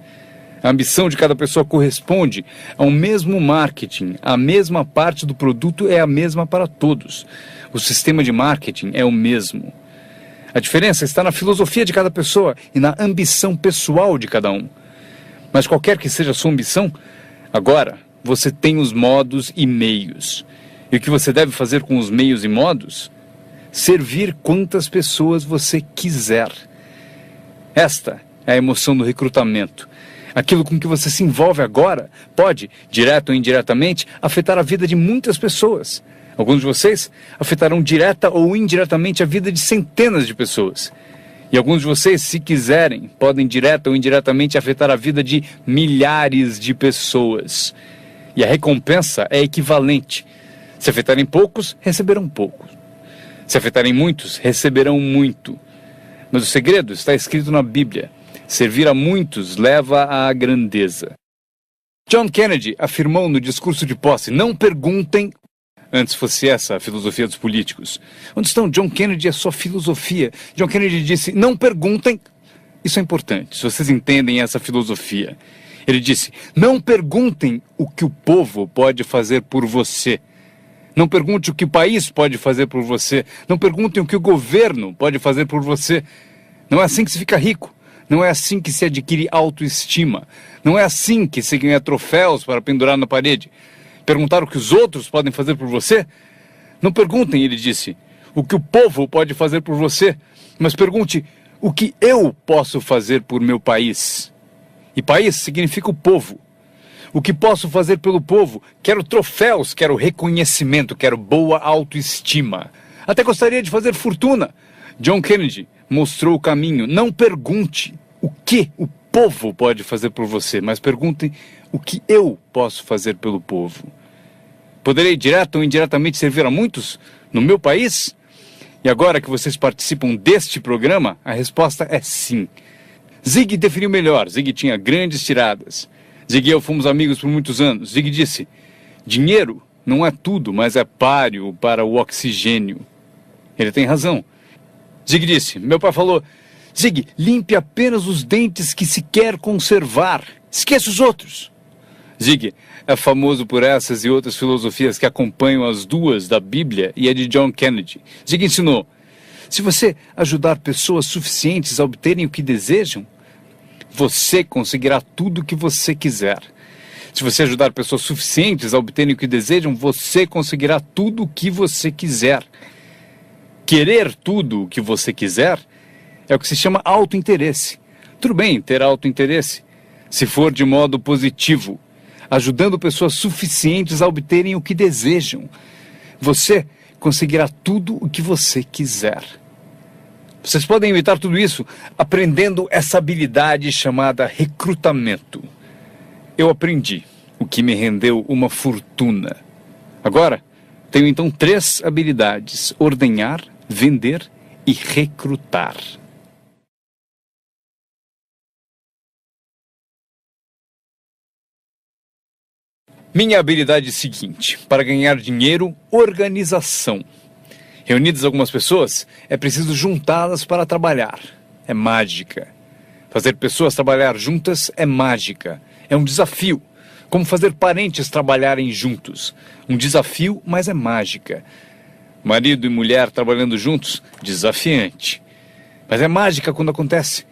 B: A ambição de cada pessoa corresponde ao mesmo marketing. A mesma parte do produto é a mesma para todos. O sistema de marketing é o mesmo. A diferença está na filosofia de cada pessoa e na ambição pessoal de cada um. Mas qualquer que seja a sua ambição, agora você tem os modos e meios. E o que você deve fazer com os meios e modos? Servir quantas pessoas você quiser. Esta é a emoção do recrutamento. Aquilo com que você se envolve agora pode, direto ou indiretamente, afetar a vida de muitas pessoas. Alguns de vocês afetarão direta ou indiretamente a vida de centenas de pessoas. E alguns de vocês, se quiserem, podem direta ou indiretamente afetar a vida de milhares de pessoas. E a recompensa é equivalente. Se afetarem poucos, receberão pouco. Se afetarem muitos, receberão muito. Mas o segredo está escrito na Bíblia. Servir a muitos leva à grandeza. John Kennedy afirmou no discurso de posse, não perguntem, antes fosse essa a filosofia dos políticos. Onde estão John Kennedy e a sua filosofia? John Kennedy disse, não perguntem. Isso é importante, se vocês entendem essa filosofia. Ele disse, não perguntem o que o povo pode fazer por você. Não pergunte o que o país pode fazer por você. Não perguntem o que o governo pode fazer por você. Não é assim que se fica rico. Não é assim que se adquire autoestima. Não é assim que se ganha troféus para pendurar na parede. Perguntar o que os outros podem fazer por você? Não perguntem, ele disse, o que o povo pode fazer por você, mas pergunte o que eu posso fazer por meu país. E país significa o povo. O que posso fazer pelo povo? Quero troféus, quero reconhecimento, quero boa autoestima. Até gostaria de fazer fortuna. John Kennedy mostrou o caminho. Não pergunte o que o povo pode fazer por você, mas perguntem o que eu posso fazer pelo povo. Poderei direto ou indiretamente servir a muitos no meu país? E agora que vocês participam deste programa, a resposta é sim. Zig definiu melhor. Zig tinha grandes tiradas. Zig e eu fomos amigos por muitos anos. Zig disse, dinheiro não é tudo, mas é páreo para o oxigênio. Ele tem razão. Zig disse, meu pai falou, Zig, limpe apenas os dentes que se quer conservar. Esqueça os outros. Zig é famoso por essas e outras filosofias que acompanham as duas da Bíblia e a de John Kennedy. Zig ensinou, se você ajudar pessoas suficientes a obterem o que desejam, você conseguirá tudo o que você quiser. Se você ajudar pessoas suficientes a obterem o que desejam, você conseguirá tudo o que você quiser. Querer tudo o que você quiser é o que se chama autointeresse. Tudo bem ter autointeresse, se for de modo positivo. ajudando pessoas suficientes a obterem o que desejam. Você conseguirá tudo o que você quiser. Vocês podem evitar tudo isso aprendendo essa habilidade chamada recrutamento. Eu aprendi, o que me rendeu uma fortuna. Agora, tenho então 3 habilidades: ordenhar, vender e recrutar. Minha habilidade seguinte: para ganhar dinheiro, organização. Reunidas algumas pessoas, é preciso juntá-las para trabalhar. É mágica. Fazer pessoas trabalhar juntas é mágica. É um desafio. Como fazer parentes trabalharem juntos. Um desafio, mas é mágica. Marido e mulher trabalhando juntos, desafiante. Mas é mágica quando acontece.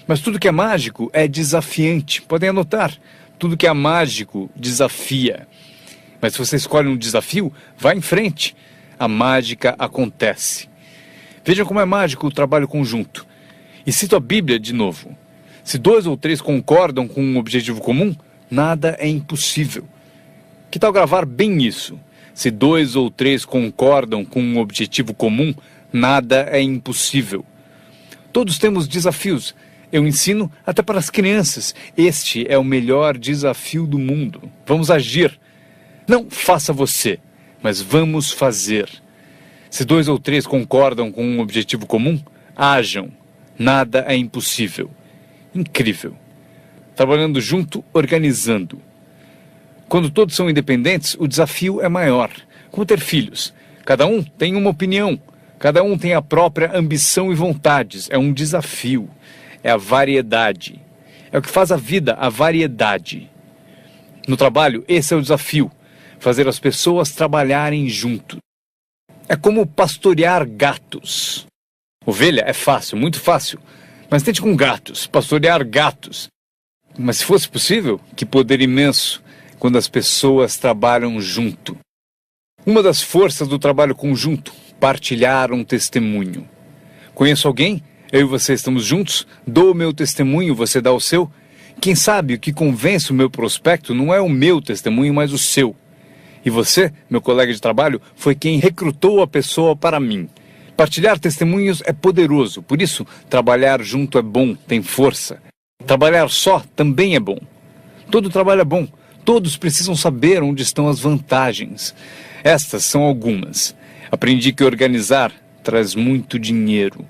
B: Mas tudo que é mágico é desafiante. Podem anotar. Tudo que é mágico desafia. Mas se você escolhe um desafio, vá em frente. A mágica acontece. Vejam como é mágico o trabalho conjunto. E cito a Bíblia de novo. Se 2 ou 3 concordam com um objetivo comum, nada é impossível. Que tal gravar bem isso? Se 2 ou 3 concordam com um objetivo comum, nada é impossível. Todos temos desafios. Eu ensino até para as crianças. Este é o melhor desafio do mundo. Vamos agir. Não faça você, mas vamos fazer. Se 2 ou 3 concordam com um objetivo comum, ajam. Nada é impossível. Incrível. Trabalhando junto, organizando. Quando todos são independentes, o desafio é maior. Como ter filhos. Cada um tem uma opinião. Cada um tem a própria ambição e vontades. É um desafio. É a variedade. É o que faz a vida, a variedade. No trabalho, esse é o desafio. Fazer as pessoas trabalharem junto. É como pastorear gatos. Ovelha é fácil, muito fácil. Mas tente com gatos, pastorear gatos. Mas se fosse possível, que poder imenso quando as pessoas trabalham junto. Uma das forças do trabalho conjunto, partilhar um testemunho. Conheço alguém? Eu e você estamos juntos? Dou o meu testemunho, você dá o seu? Quem sabe o que convence o meu prospecto não é o meu testemunho, mas o seu. E você, meu colega de trabalho, foi quem recrutou a pessoa para mim. Partilhar testemunhos é poderoso, por isso trabalhar junto é bom, tem força. Trabalhar só também é bom. Todo trabalho é bom, todos precisam saber onde estão as vantagens. Estas são algumas. Aprendi que organizar traz muito dinheiro.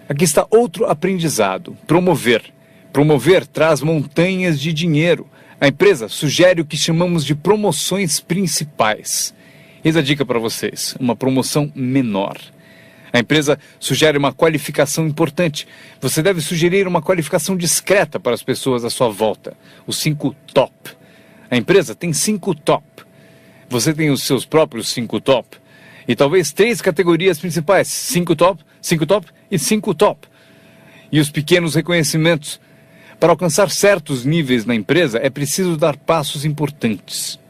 B: Aqui está outro aprendizado, promover. Promover traz montanhas de dinheiro. A empresa sugere o que chamamos de promoções principais. Eis a dica para vocês, uma promoção menor. A empresa sugere uma qualificação importante. Você deve sugerir uma qualificação discreta para as pessoas à sua volta. Os 5 top. A empresa tem 5 top. Você tem os seus próprios 5 top. E talvez 3 categorias principais. 5 top e 5 top. E os pequenos reconhecimentos. Para alcançar certos níveis na empresa, é preciso dar passos importantes.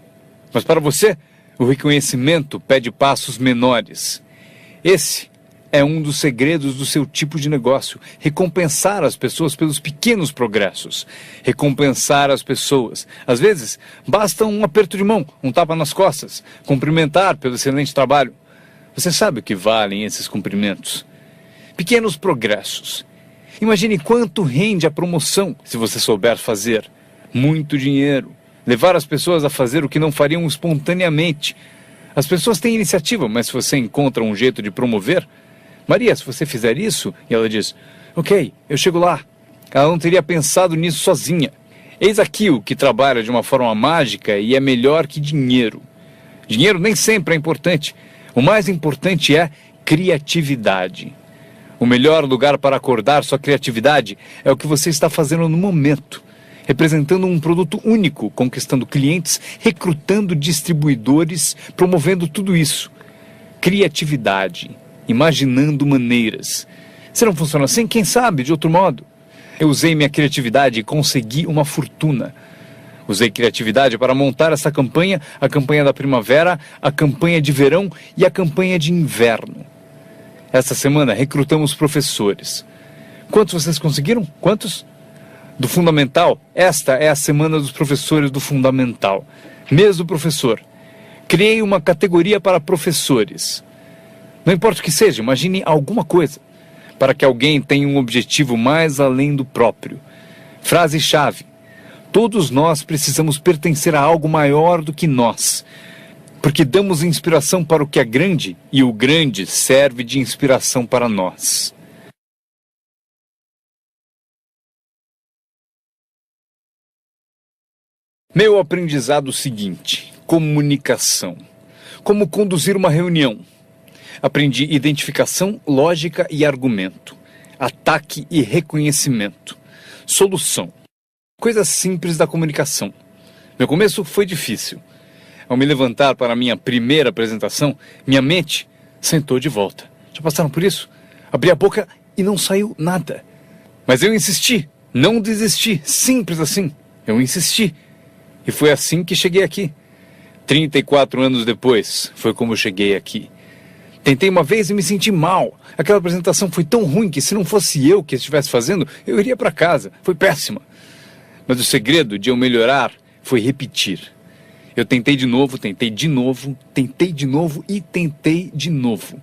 B: Mas para você, o reconhecimento pede passos menores. Esse é um dos segredos do seu tipo de negócio. Recompensar as pessoas pelos pequenos progressos. Recompensar as pessoas. Às vezes, basta um aperto de mão, um tapa nas costas. Cumprimentar pelo excelente trabalho. Você sabe o que valem esses cumprimentos. Pequenos progressos. Imagine quanto rende a promoção se você souber fazer. Muito dinheiro. Levar as pessoas a fazer o que não fariam espontaneamente. As pessoas têm iniciativa, mas se você encontra um jeito de promover... Maria, se você fizer isso... E ela diz, ok, eu chego lá. Ela não teria pensado nisso sozinha. Eis aqui o que trabalha de uma forma mágica e é melhor que dinheiro. Dinheiro nem sempre é importante. O mais importante é criatividade. O melhor lugar para acordar sua criatividade é o que você está fazendo no momento. Representando um produto único, conquistando clientes, recrutando distribuidores, promovendo tudo isso. Criatividade. Imaginando maneiras. Se não funciona assim, quem sabe de outro modo? Eu usei minha criatividade e consegui uma fortuna. Usei criatividade para montar essa campanha, a campanha da primavera, a campanha de verão e a campanha de inverno. Esta semana recrutamos professores. Quantos vocês conseguiram? Quantos? Do Fundamental, esta é a semana dos professores do Fundamental. Mês do professor. Criei uma categoria para professores. Não importa o que seja, imagine alguma coisa, para que alguém tenha um objetivo mais além do próprio. Frase-chave: todos nós precisamos pertencer a algo maior do que nós, porque damos inspiração para o que é grande e o grande serve de inspiração para nós. Meu aprendizado seguinte: comunicação. Como conduzir uma reunião. Aprendi identificação, lógica e argumento. Ataque e reconhecimento. Solução. Coisas simples da comunicação. Meu começo foi difícil. Ao me levantar para a minha primeira apresentação, minha mente sentou de volta. Já passaram por isso? Abri a boca e não saiu nada. Mas eu insisti, não desisti, simples assim. Eu insisti. E foi assim que cheguei aqui. 34 anos depois, foi como eu cheguei aqui. Tentei uma vez e me senti mal. Aquela apresentação foi tão ruim que se não fosse eu que estivesse fazendo, eu iria para casa. Foi péssima. Mas o segredo de eu melhorar foi repetir. Eu tentei de novo, tentei de novo, tentei de novo e tentei de novo.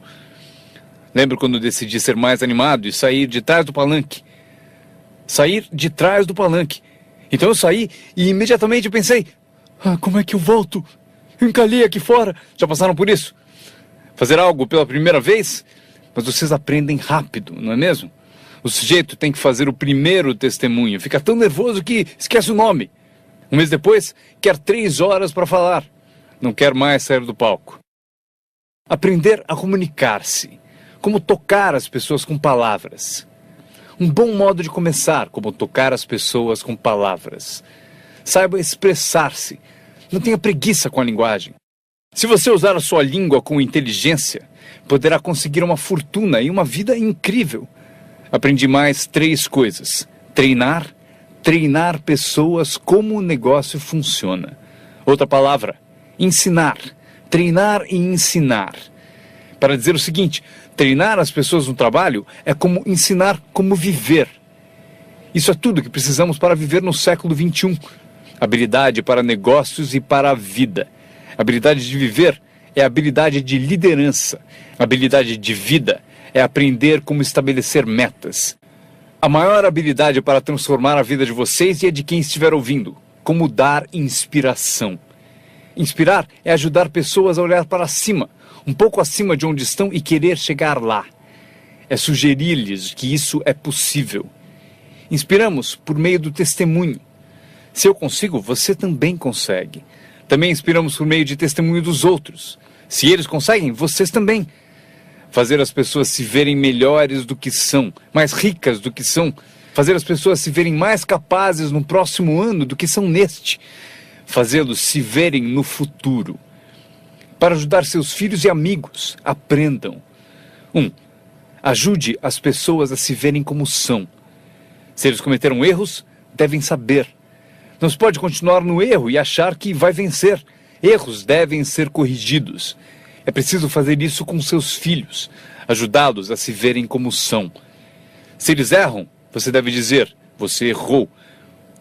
B: Lembro quando decidi ser mais animado e sair de trás do palanque. Sair de trás do palanque. Então eu saí e imediatamente pensei: como é que eu volto? Eu encalhei aqui fora. Já passaram por isso? Fazer algo pela primeira vez? Mas vocês aprendem rápido, não é mesmo? O sujeito tem que fazer o primeiro testemunho. Fica tão nervoso que esquece o nome. Um mês depois, quer 3 horas para falar. Não quer mais sair do palco. Aprender a comunicar-se. Como tocar as pessoas com palavras. Um bom modo de começar, como tocar as pessoas com palavras. Saiba expressar-se. Não tenha preguiça com a linguagem. Se você usar a sua língua com inteligência, poderá conseguir uma fortuna e uma vida incrível. Aprendi mais 3 coisas. Treinar pessoas como o negócio funciona. Outra palavra, ensinar. Treinar e ensinar. Para dizer o seguinte: treinar as pessoas no trabalho é como ensinar como viver. Isso é tudo que precisamos para viver no século XXI. Habilidade para negócios e para a vida. Habilidade de viver é habilidade de liderança. Habilidade de vida é aprender como estabelecer metas. A maior habilidade para transformar a vida de vocês e a de quem estiver ouvindo. Como dar inspiração. Inspirar é ajudar pessoas a olhar para cima, um pouco acima de onde estão e querer chegar lá. É sugerir-lhes que isso é possível. Inspiramos por meio do testemunho. Se eu consigo, você também consegue. Também inspiramos por meio de testemunho dos outros. Se eles conseguem, vocês também. Fazer as pessoas se verem melhores do que são, mais ricas do que são. Fazer as pessoas se verem mais capazes no próximo ano do que são neste. Fazê-los se verem no futuro. Para ajudar seus filhos e amigos, aprendam. 1. Ajude as pessoas a se verem como são. Se eles cometeram erros, devem saber. Não se pode continuar no erro e achar que vai vencer. Erros devem ser corrigidos. É preciso fazer isso com seus filhos, ajudá-los a se verem como são. Se eles erram, você deve dizer: você errou.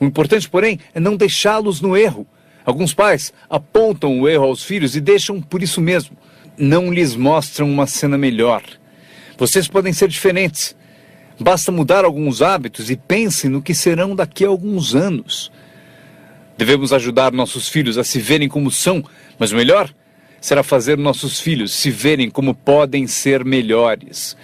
B: O importante, porém, é não deixá-los no erro. Alguns pais apontam o erro aos filhos e deixam por isso mesmo. Não lhes mostram uma cena melhor. Vocês podem ser diferentes. Basta mudar alguns hábitos e pensem no que serão daqui a alguns anos. Devemos ajudar nossos filhos a se verem como são, mas o melhor será fazer nossos filhos se verem como podem ser melhores.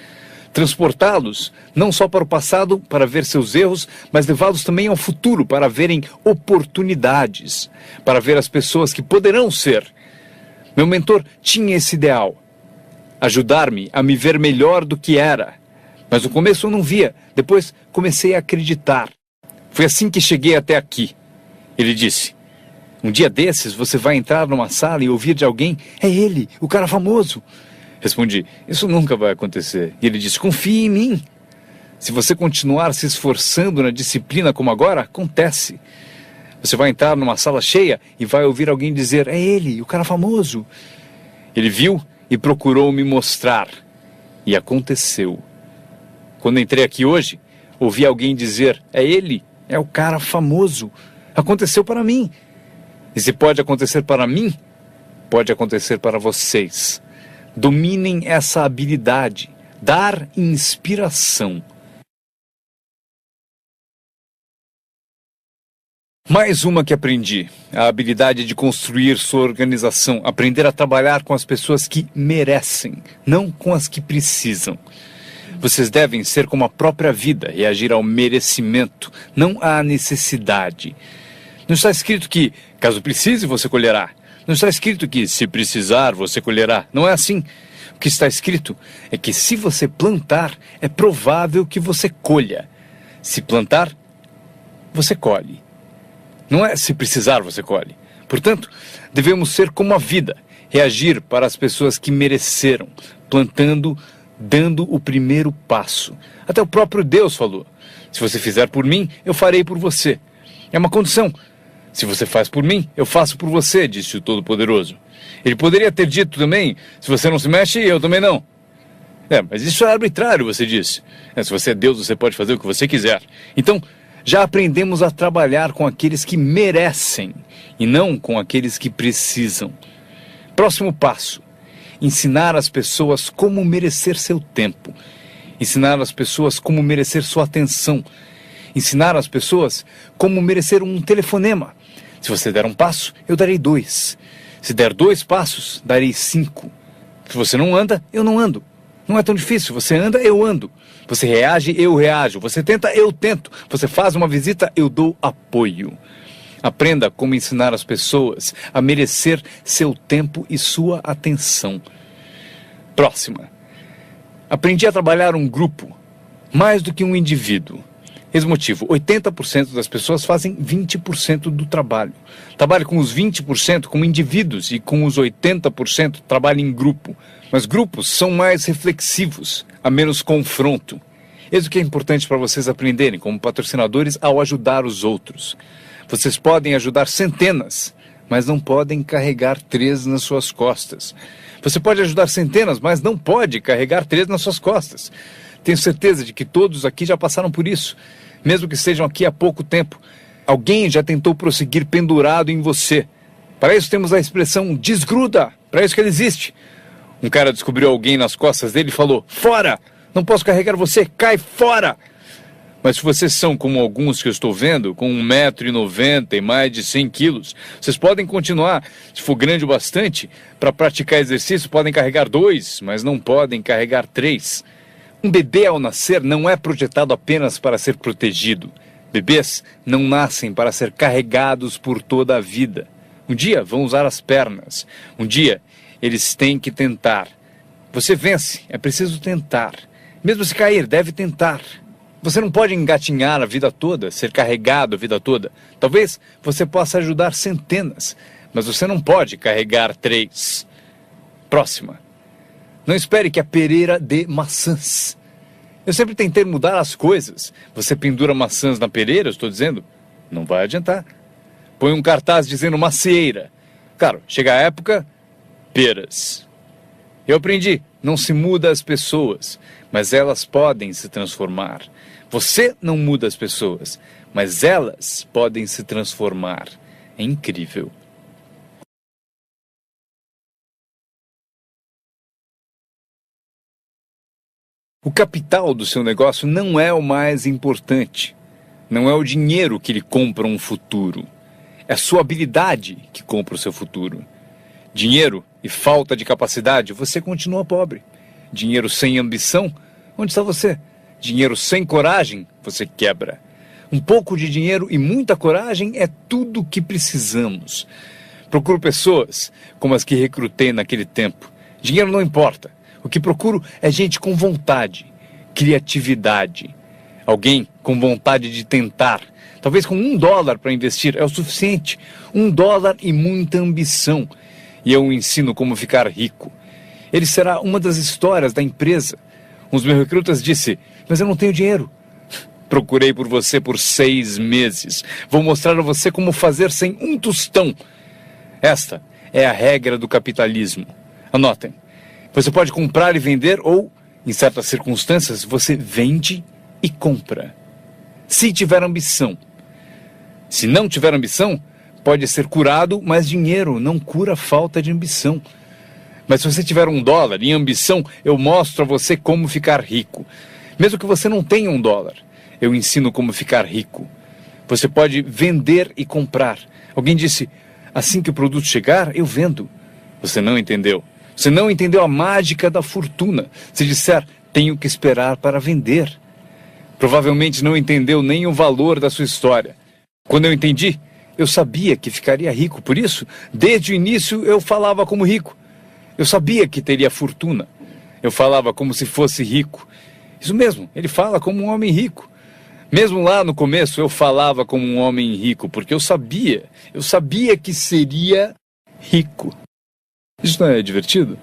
B: Transportá-los não só para o passado para ver seus erros, mas levá-los também ao futuro para verem oportunidades, para ver as pessoas que poderão ser. Meu mentor tinha esse ideal: ajudar-me a me ver melhor do que era. Mas no começo eu não via, depois comecei a acreditar. Foi assim que cheguei até aqui. Ele disse: um dia desses você vai entrar numa sala e ouvir de alguém: é ele, o cara famoso. Respondi: isso nunca vai acontecer. E ele disse: confie em mim. Se você continuar se esforçando na disciplina como agora, acontece. Você vai entrar numa sala cheia e vai ouvir alguém dizer: é ele, o cara famoso. Ele viu e procurou me mostrar. E aconteceu. Quando entrei aqui hoje, ouvi alguém dizer: é ele, É o cara famoso. Aconteceu para mim. E se pode acontecer para mim, pode acontecer para vocês. Dominem essa habilidade. Dar inspiração. Mais uma que aprendi, a habilidade de construir sua organização, aprender a trabalhar com as pessoas que merecem, não com as que precisam. Vocês devem ser como a própria vida, reagir ao merecimento, não à necessidade. Não está escrito que, caso precise, você colherá. Não está escrito que, se precisar, você colherá. Não é assim. O que está escrito é que, se você plantar, é provável que você colha. Se plantar, você colhe. Não é se precisar você colhe. Portanto, devemos ser como a vida, reagir para as pessoas que mereceram, plantando, dando o primeiro passo. Até o próprio Deus falou: se você fizer por mim, eu farei por você. É uma condição. Se você faz por mim, eu faço por você, disse o Todo-Poderoso. Ele poderia ter dito também: se você não se mexe, eu também não. Mas isso é arbitrário, você disse. Se você é Deus, você pode fazer o que você quiser. Então, já aprendemos a trabalhar com aqueles que merecem e não com aqueles que precisam. Próximo passo: ensinar as pessoas como merecer seu tempo. Ensinar as pessoas como merecer sua atenção. Ensinar as pessoas como merecer um telefonema. Se você der um passo, eu darei 2. Se der 2 passos, darei 5. Se você não anda, eu não ando. Não é tão difícil. Você anda, eu ando. Você reage, eu reajo. Você tenta, eu tento. Você faz uma visita, eu dou apoio. Aprenda como ensinar as pessoas a merecer seu tempo e sua atenção. Próxima. Aprendi a trabalhar um grupo, mais do que um indivíduo. Esse motivo: 80% das pessoas fazem 20% do trabalho. Trabalhe com os 20% como indivíduos e com os 80% trabalhe em grupo. Mas grupos são mais reflexivos, há menos confronto. Eis o que é importante para vocês aprenderem como patrocinadores ao ajudar os outros. Vocês podem ajudar centenas, mas não podem carregar 3 nas suas costas. Você pode ajudar centenas, mas não pode carregar 3 nas suas costas. Tenho certeza de que todos aqui já passaram por isso. Mesmo que estejam aqui há pouco tempo, alguém já tentou prosseguir pendurado em você. Para isso temos a expressão desgruda. Para isso que ele existe. Um cara descobriu alguém nas costas dele e falou: fora! Não posso carregar você, cai fora! Mas se vocês são como alguns que eu estou vendo, com 1,90 m e mais de 100 quilos, vocês podem continuar. Se for grande o bastante, para praticar exercício podem carregar 2, mas não podem carregar 3. Um bebê ao nascer não é projetado apenas para ser protegido. Bebês não nascem para ser carregados por toda a vida. Um dia vão usar as pernas. Um dia eles têm que tentar. Você vence, é preciso tentar. Mesmo se cair, deve tentar. Você não pode engatinhar a vida toda, ser carregado a vida toda. Talvez você possa ajudar centenas, mas você não pode carregar 3. Próxima. Não espere que a pereira dê maçãs. Eu sempre tentei mudar as coisas. Você pendura maçãs na pereira, eu estou dizendo? Não vai adiantar. Põe um cartaz dizendo macieira. Claro, chega a época, peras. Eu aprendi, não se muda as pessoas, mas elas podem se transformar. Você não muda as pessoas, mas elas podem se transformar. É incrível. O capital do seu negócio não é o mais importante. Não é o dinheiro que lhe compra um futuro. É a sua habilidade que compra o seu futuro. Dinheiro e falta de capacidade, você continua pobre. Dinheiro sem ambição, onde está você? Dinheiro sem coragem, você quebra. Um pouco de dinheiro e muita coragem é tudo o que precisamos. Procuro pessoas como as que recrutei naquele tempo. Dinheiro não importa. O que procuro é gente com vontade, criatividade. Alguém com vontade de tentar. Talvez com $1 para investir é o suficiente. $1 e muita ambição. E eu ensino como ficar rico. Ele será uma das histórias da empresa. Um dos meus recrutas disse: mas eu não tenho dinheiro. Procurei por você por 6 meses. Vou mostrar a você como fazer sem um tostão. Esta é a regra do capitalismo. Anotem. Você pode comprar e vender ou, em certas circunstâncias, você vende e compra. Se tiver ambição, Se não tiver ambição, pode ser curado, mas dinheiro não cura a falta de ambição. Mas se você tiver $1 em ambição, eu mostro a você como ficar rico. Mesmo que você não tenha $1, eu ensino como ficar rico. Você pode vender e comprar. Alguém disse, assim que o produto chegar, eu vendo. Você não entendeu. Você não entendeu a mágica da fortuna. Se disser, tenho que esperar para vender. Provavelmente não entendeu nem o valor da sua história. Quando eu entendi, eu sabia que ficaria rico. Por isso, desde o início, eu falava como rico. Eu sabia que teria fortuna. Eu falava como se fosse rico. Isso mesmo, ele fala como um homem rico. Mesmo lá no começo, eu falava como um homem rico, porque eu sabia que seria rico. Isso não é divertido?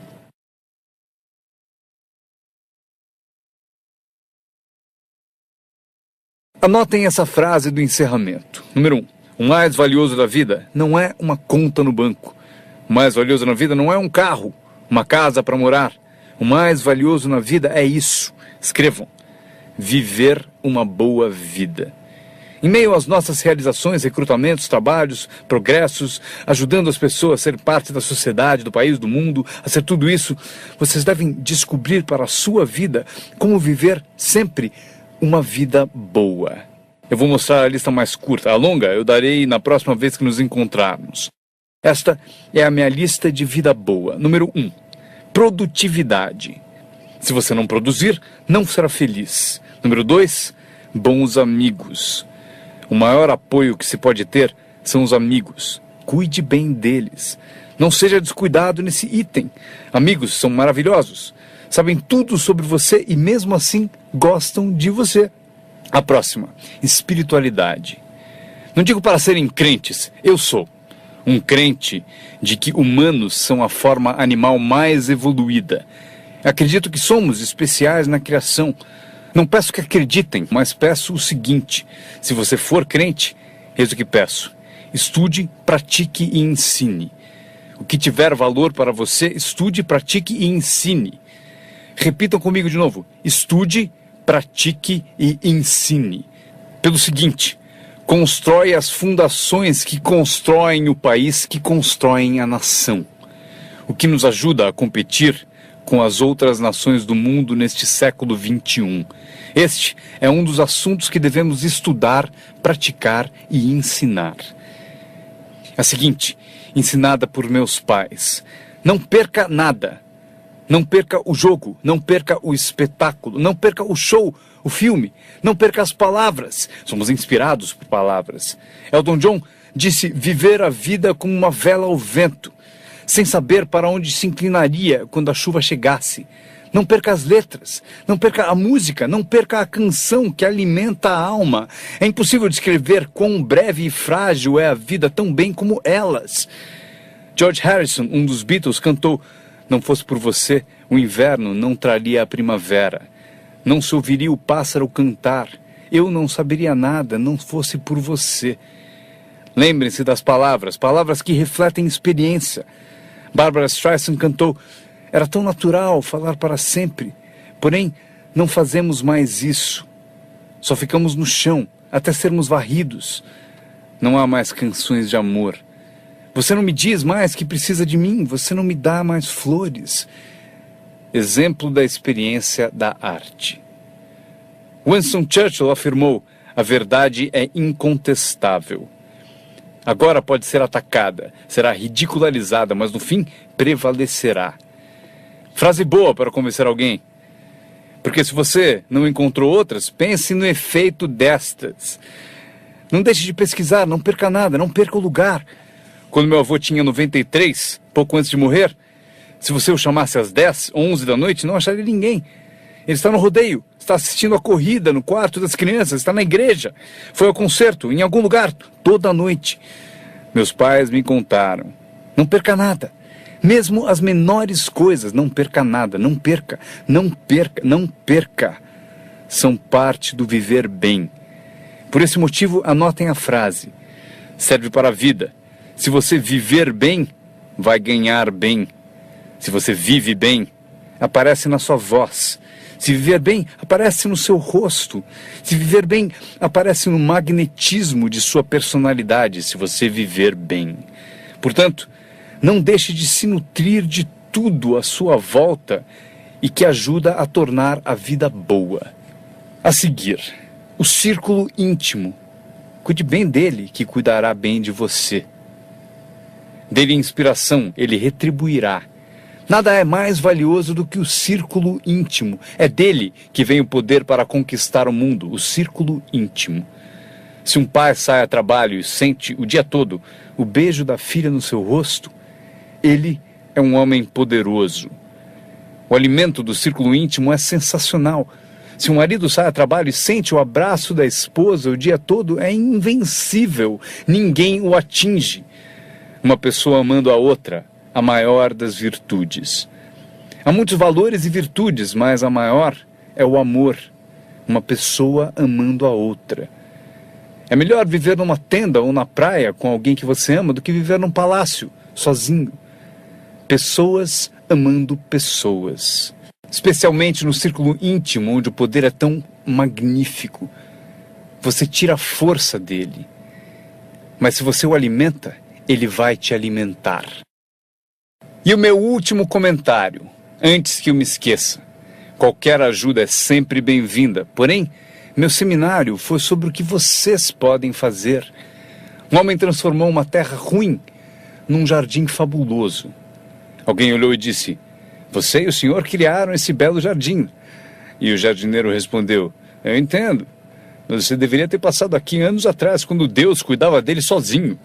B: Anotem essa frase do encerramento. Número 1. O mais valioso da vida não é uma conta no banco. O mais valioso na vida não é um carro, uma casa para morar. O mais valioso na vida é isso. Escrevam. Viver uma boa vida. Em meio às nossas realizações, recrutamentos, trabalhos, progressos, ajudando as pessoas a ser parte da sociedade, do país, do mundo, a ser tudo isso, vocês devem descobrir para a sua vida como viver sempre uma vida boa. Eu vou mostrar a lista mais curta. A longa eu darei na próxima vez que nos encontrarmos. Esta é a minha lista de vida boa. Número 1. Produtividade. Se você não produzir, não será feliz. Número 2. Bons amigos. O maior apoio que se pode ter são os amigos. Cuide bem deles. Não seja descuidado nesse item. Amigos são maravilhosos. Sabem tudo sobre você e mesmo assim gostam de você. A próxima, espiritualidade. Não digo para serem crentes, eu sou um crente de que humanos são a forma animal mais evoluída. Acredito que somos especiais na criação. Não peço que acreditem, mas peço o seguinte: se você for crente, eis o que peço. Estude, pratique e ensine. O que tiver valor para você, estude, pratique e ensine. Repitam comigo de novo. Estude, pratique e ensine. Pelo seguinte, constrói as fundações que constroem o país, que constroem a nação. O que nos ajuda a competir com as outras nações do mundo neste século XXI. Este é um dos assuntos que devemos estudar, praticar e ensinar. A seguinte, ensinada por meus pais. Não perca nada. Não perca o jogo, não perca o espetáculo, não perca o show, o filme, não perca as palavras. Somos inspirados por palavras. Elton John disse viver a vida como uma vela ao vento, sem saber para onde se inclinaria quando a chuva chegasse. Não perca as letras, não perca a música, não perca a canção que alimenta a alma. É impossível descrever quão breve e frágil é a vida tão bem como elas. George Harrison, um dos Beatles, cantou: não fosse por você, o inverno não traria a primavera. Não se ouviria o pássaro cantar. Eu não saberia nada, não fosse por você. Lembrem-se das palavras, palavras que refletem experiência. Barbra Streisand cantou: era tão natural falar para sempre. Porém, não fazemos mais isso. Só ficamos no chão, até sermos varridos. Não há mais canções de amor. Você não me diz mais que precisa de mim, você não me dá mais flores. Exemplo da experiência da arte. Winston Churchill afirmou: a verdade é incontestável. Agora pode ser atacada, será ridicularizada, mas no fim prevalecerá. Frase boa para convencer alguém. Porque se você não encontrou outras, pense no efeito destas. Não deixe de pesquisar, não perca nada, não perca o lugar. Quando meu avô tinha 93, pouco antes de morrer, se você o chamasse às 10, 11 da noite, não acharia ninguém. Ele está no rodeio, está assistindo a corrida no quarto das crianças, está na igreja, foi ao concerto, em algum lugar, toda a noite. Meus pais me contaram: não perca nada. Mesmo as menores coisas, não perca nada, não perca, não perca, não perca. São parte do viver bem. Por esse motivo, anotem a frase. Serve para a vida. Se você viver bem, vai ganhar bem. Se você vive bem, aparece na sua voz. Se viver bem, aparece no seu rosto. Se viver bem, aparece no magnetismo de sua personalidade, se você viver bem. Portanto, não deixe de se nutrir de tudo à sua volta e que ajuda a tornar a vida boa. A seguir, o círculo íntimo. Cuide bem dele, que cuidará bem de você. Dê-lhe inspiração, ele retribuirá. Nada é mais valioso do que o círculo íntimo. É dele que vem o poder para conquistar o mundo, o círculo íntimo. Se um pai sai a trabalho e sente o dia todo o beijo da filha no seu rosto, ele é um homem poderoso. O alimento do círculo íntimo é sensacional. Se um marido sai a trabalho e sente o abraço da esposa o dia todo, é invencível. Ninguém o atinge. Uma pessoa amando a outra, a maior das virtudes. Há muitos valores e virtudes, mas a maior é o amor. Uma pessoa amando a outra. É melhor viver numa tenda ou na praia com alguém que você ama do que viver num palácio, sozinho. Pessoas amando pessoas. Especialmente no círculo íntimo, onde o poder é tão magnífico. Você tira a força dele. Mas se você o alimenta, ele vai te alimentar. E o meu último comentário, antes que eu me esqueça. Qualquer ajuda é sempre bem-vinda, porém, meu seminário foi sobre o que vocês podem fazer. Um homem transformou uma terra ruim num jardim fabuloso. Alguém olhou e disse: "Você e o senhor criaram esse belo jardim." E o jardineiro respondeu: "Eu entendo. Mas você deveria ter passado aqui anos atrás, quando Deus cuidava dele sozinho."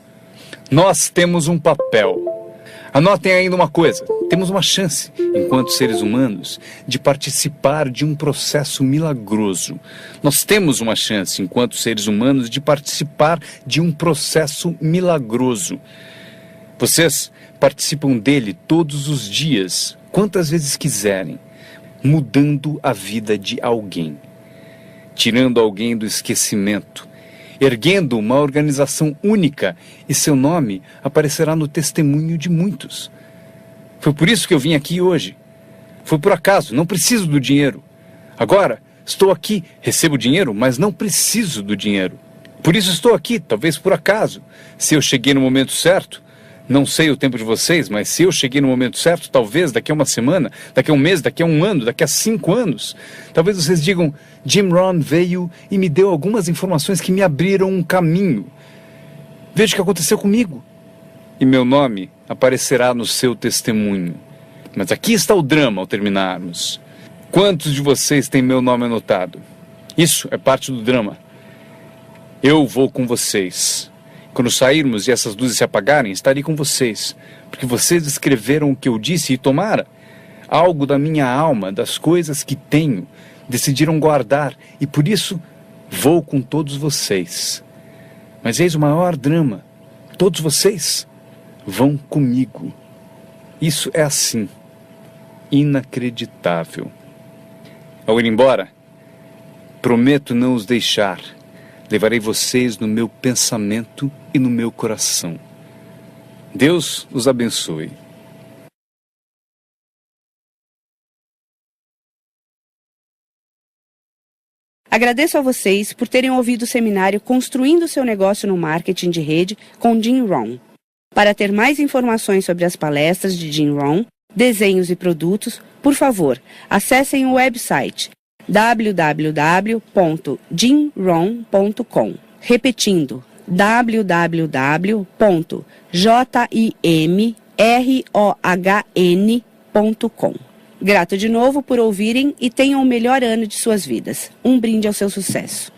B: Nós temos um papel. Anotem ainda uma coisa. Temos uma chance, enquanto seres humanos, de participar de um processo milagroso. Nós temos uma chance, enquanto seres humanos, de participar de um processo milagroso. Vocês participam dele todos os dias, quantas vezes quiserem, mudando a vida de alguém, tirando alguém do esquecimento, erguendo uma organização única, e seu nome aparecerá no testemunho de muitos. Foi por isso que eu vim aqui hoje. Foi por acaso, não preciso do dinheiro. Agora, estou aqui, recebo dinheiro, mas não preciso do dinheiro. Por isso estou aqui, talvez por acaso. Se eu cheguei no momento certo, não sei o tempo de vocês, mas se eu cheguei no momento certo, talvez daqui a uma semana, daqui a um mês, daqui a um ano, daqui a 5 anos, talvez vocês digam: Jim Rohn veio e me deu algumas informações que me abriram um caminho. Veja o que aconteceu comigo. E meu nome aparecerá no seu testemunho. Mas aqui está o drama ao terminarmos. Quantos de vocês têm meu nome anotado? Isso é parte do drama. Eu vou com vocês. Quando sairmos e essas luzes se apagarem, estarei com vocês, porque vocês escreveram o que eu disse e tomara algo da minha alma, das coisas que tenho, decidiram guardar, e por isso vou com todos vocês. Mas eis o maior drama: todos vocês vão comigo. Isso é assim, inacreditável. Ao ir embora, prometo não os deixar. Levarei vocês no meu pensamento e no meu coração. Deus os abençoe.
A: Agradeço a vocês por terem ouvido o seminário Construindo seu Negócio no Marketing de Rede com Jim Rohn. Para ter mais informações sobre as palestras de Jim Rohn, desenhos e produtos, por favor, acessem o website www.jimrohn.com. Repetindo, www.jimrohn.com. Grato de novo por ouvirem e tenham o melhor ano de suas vidas. Um brinde ao seu sucesso.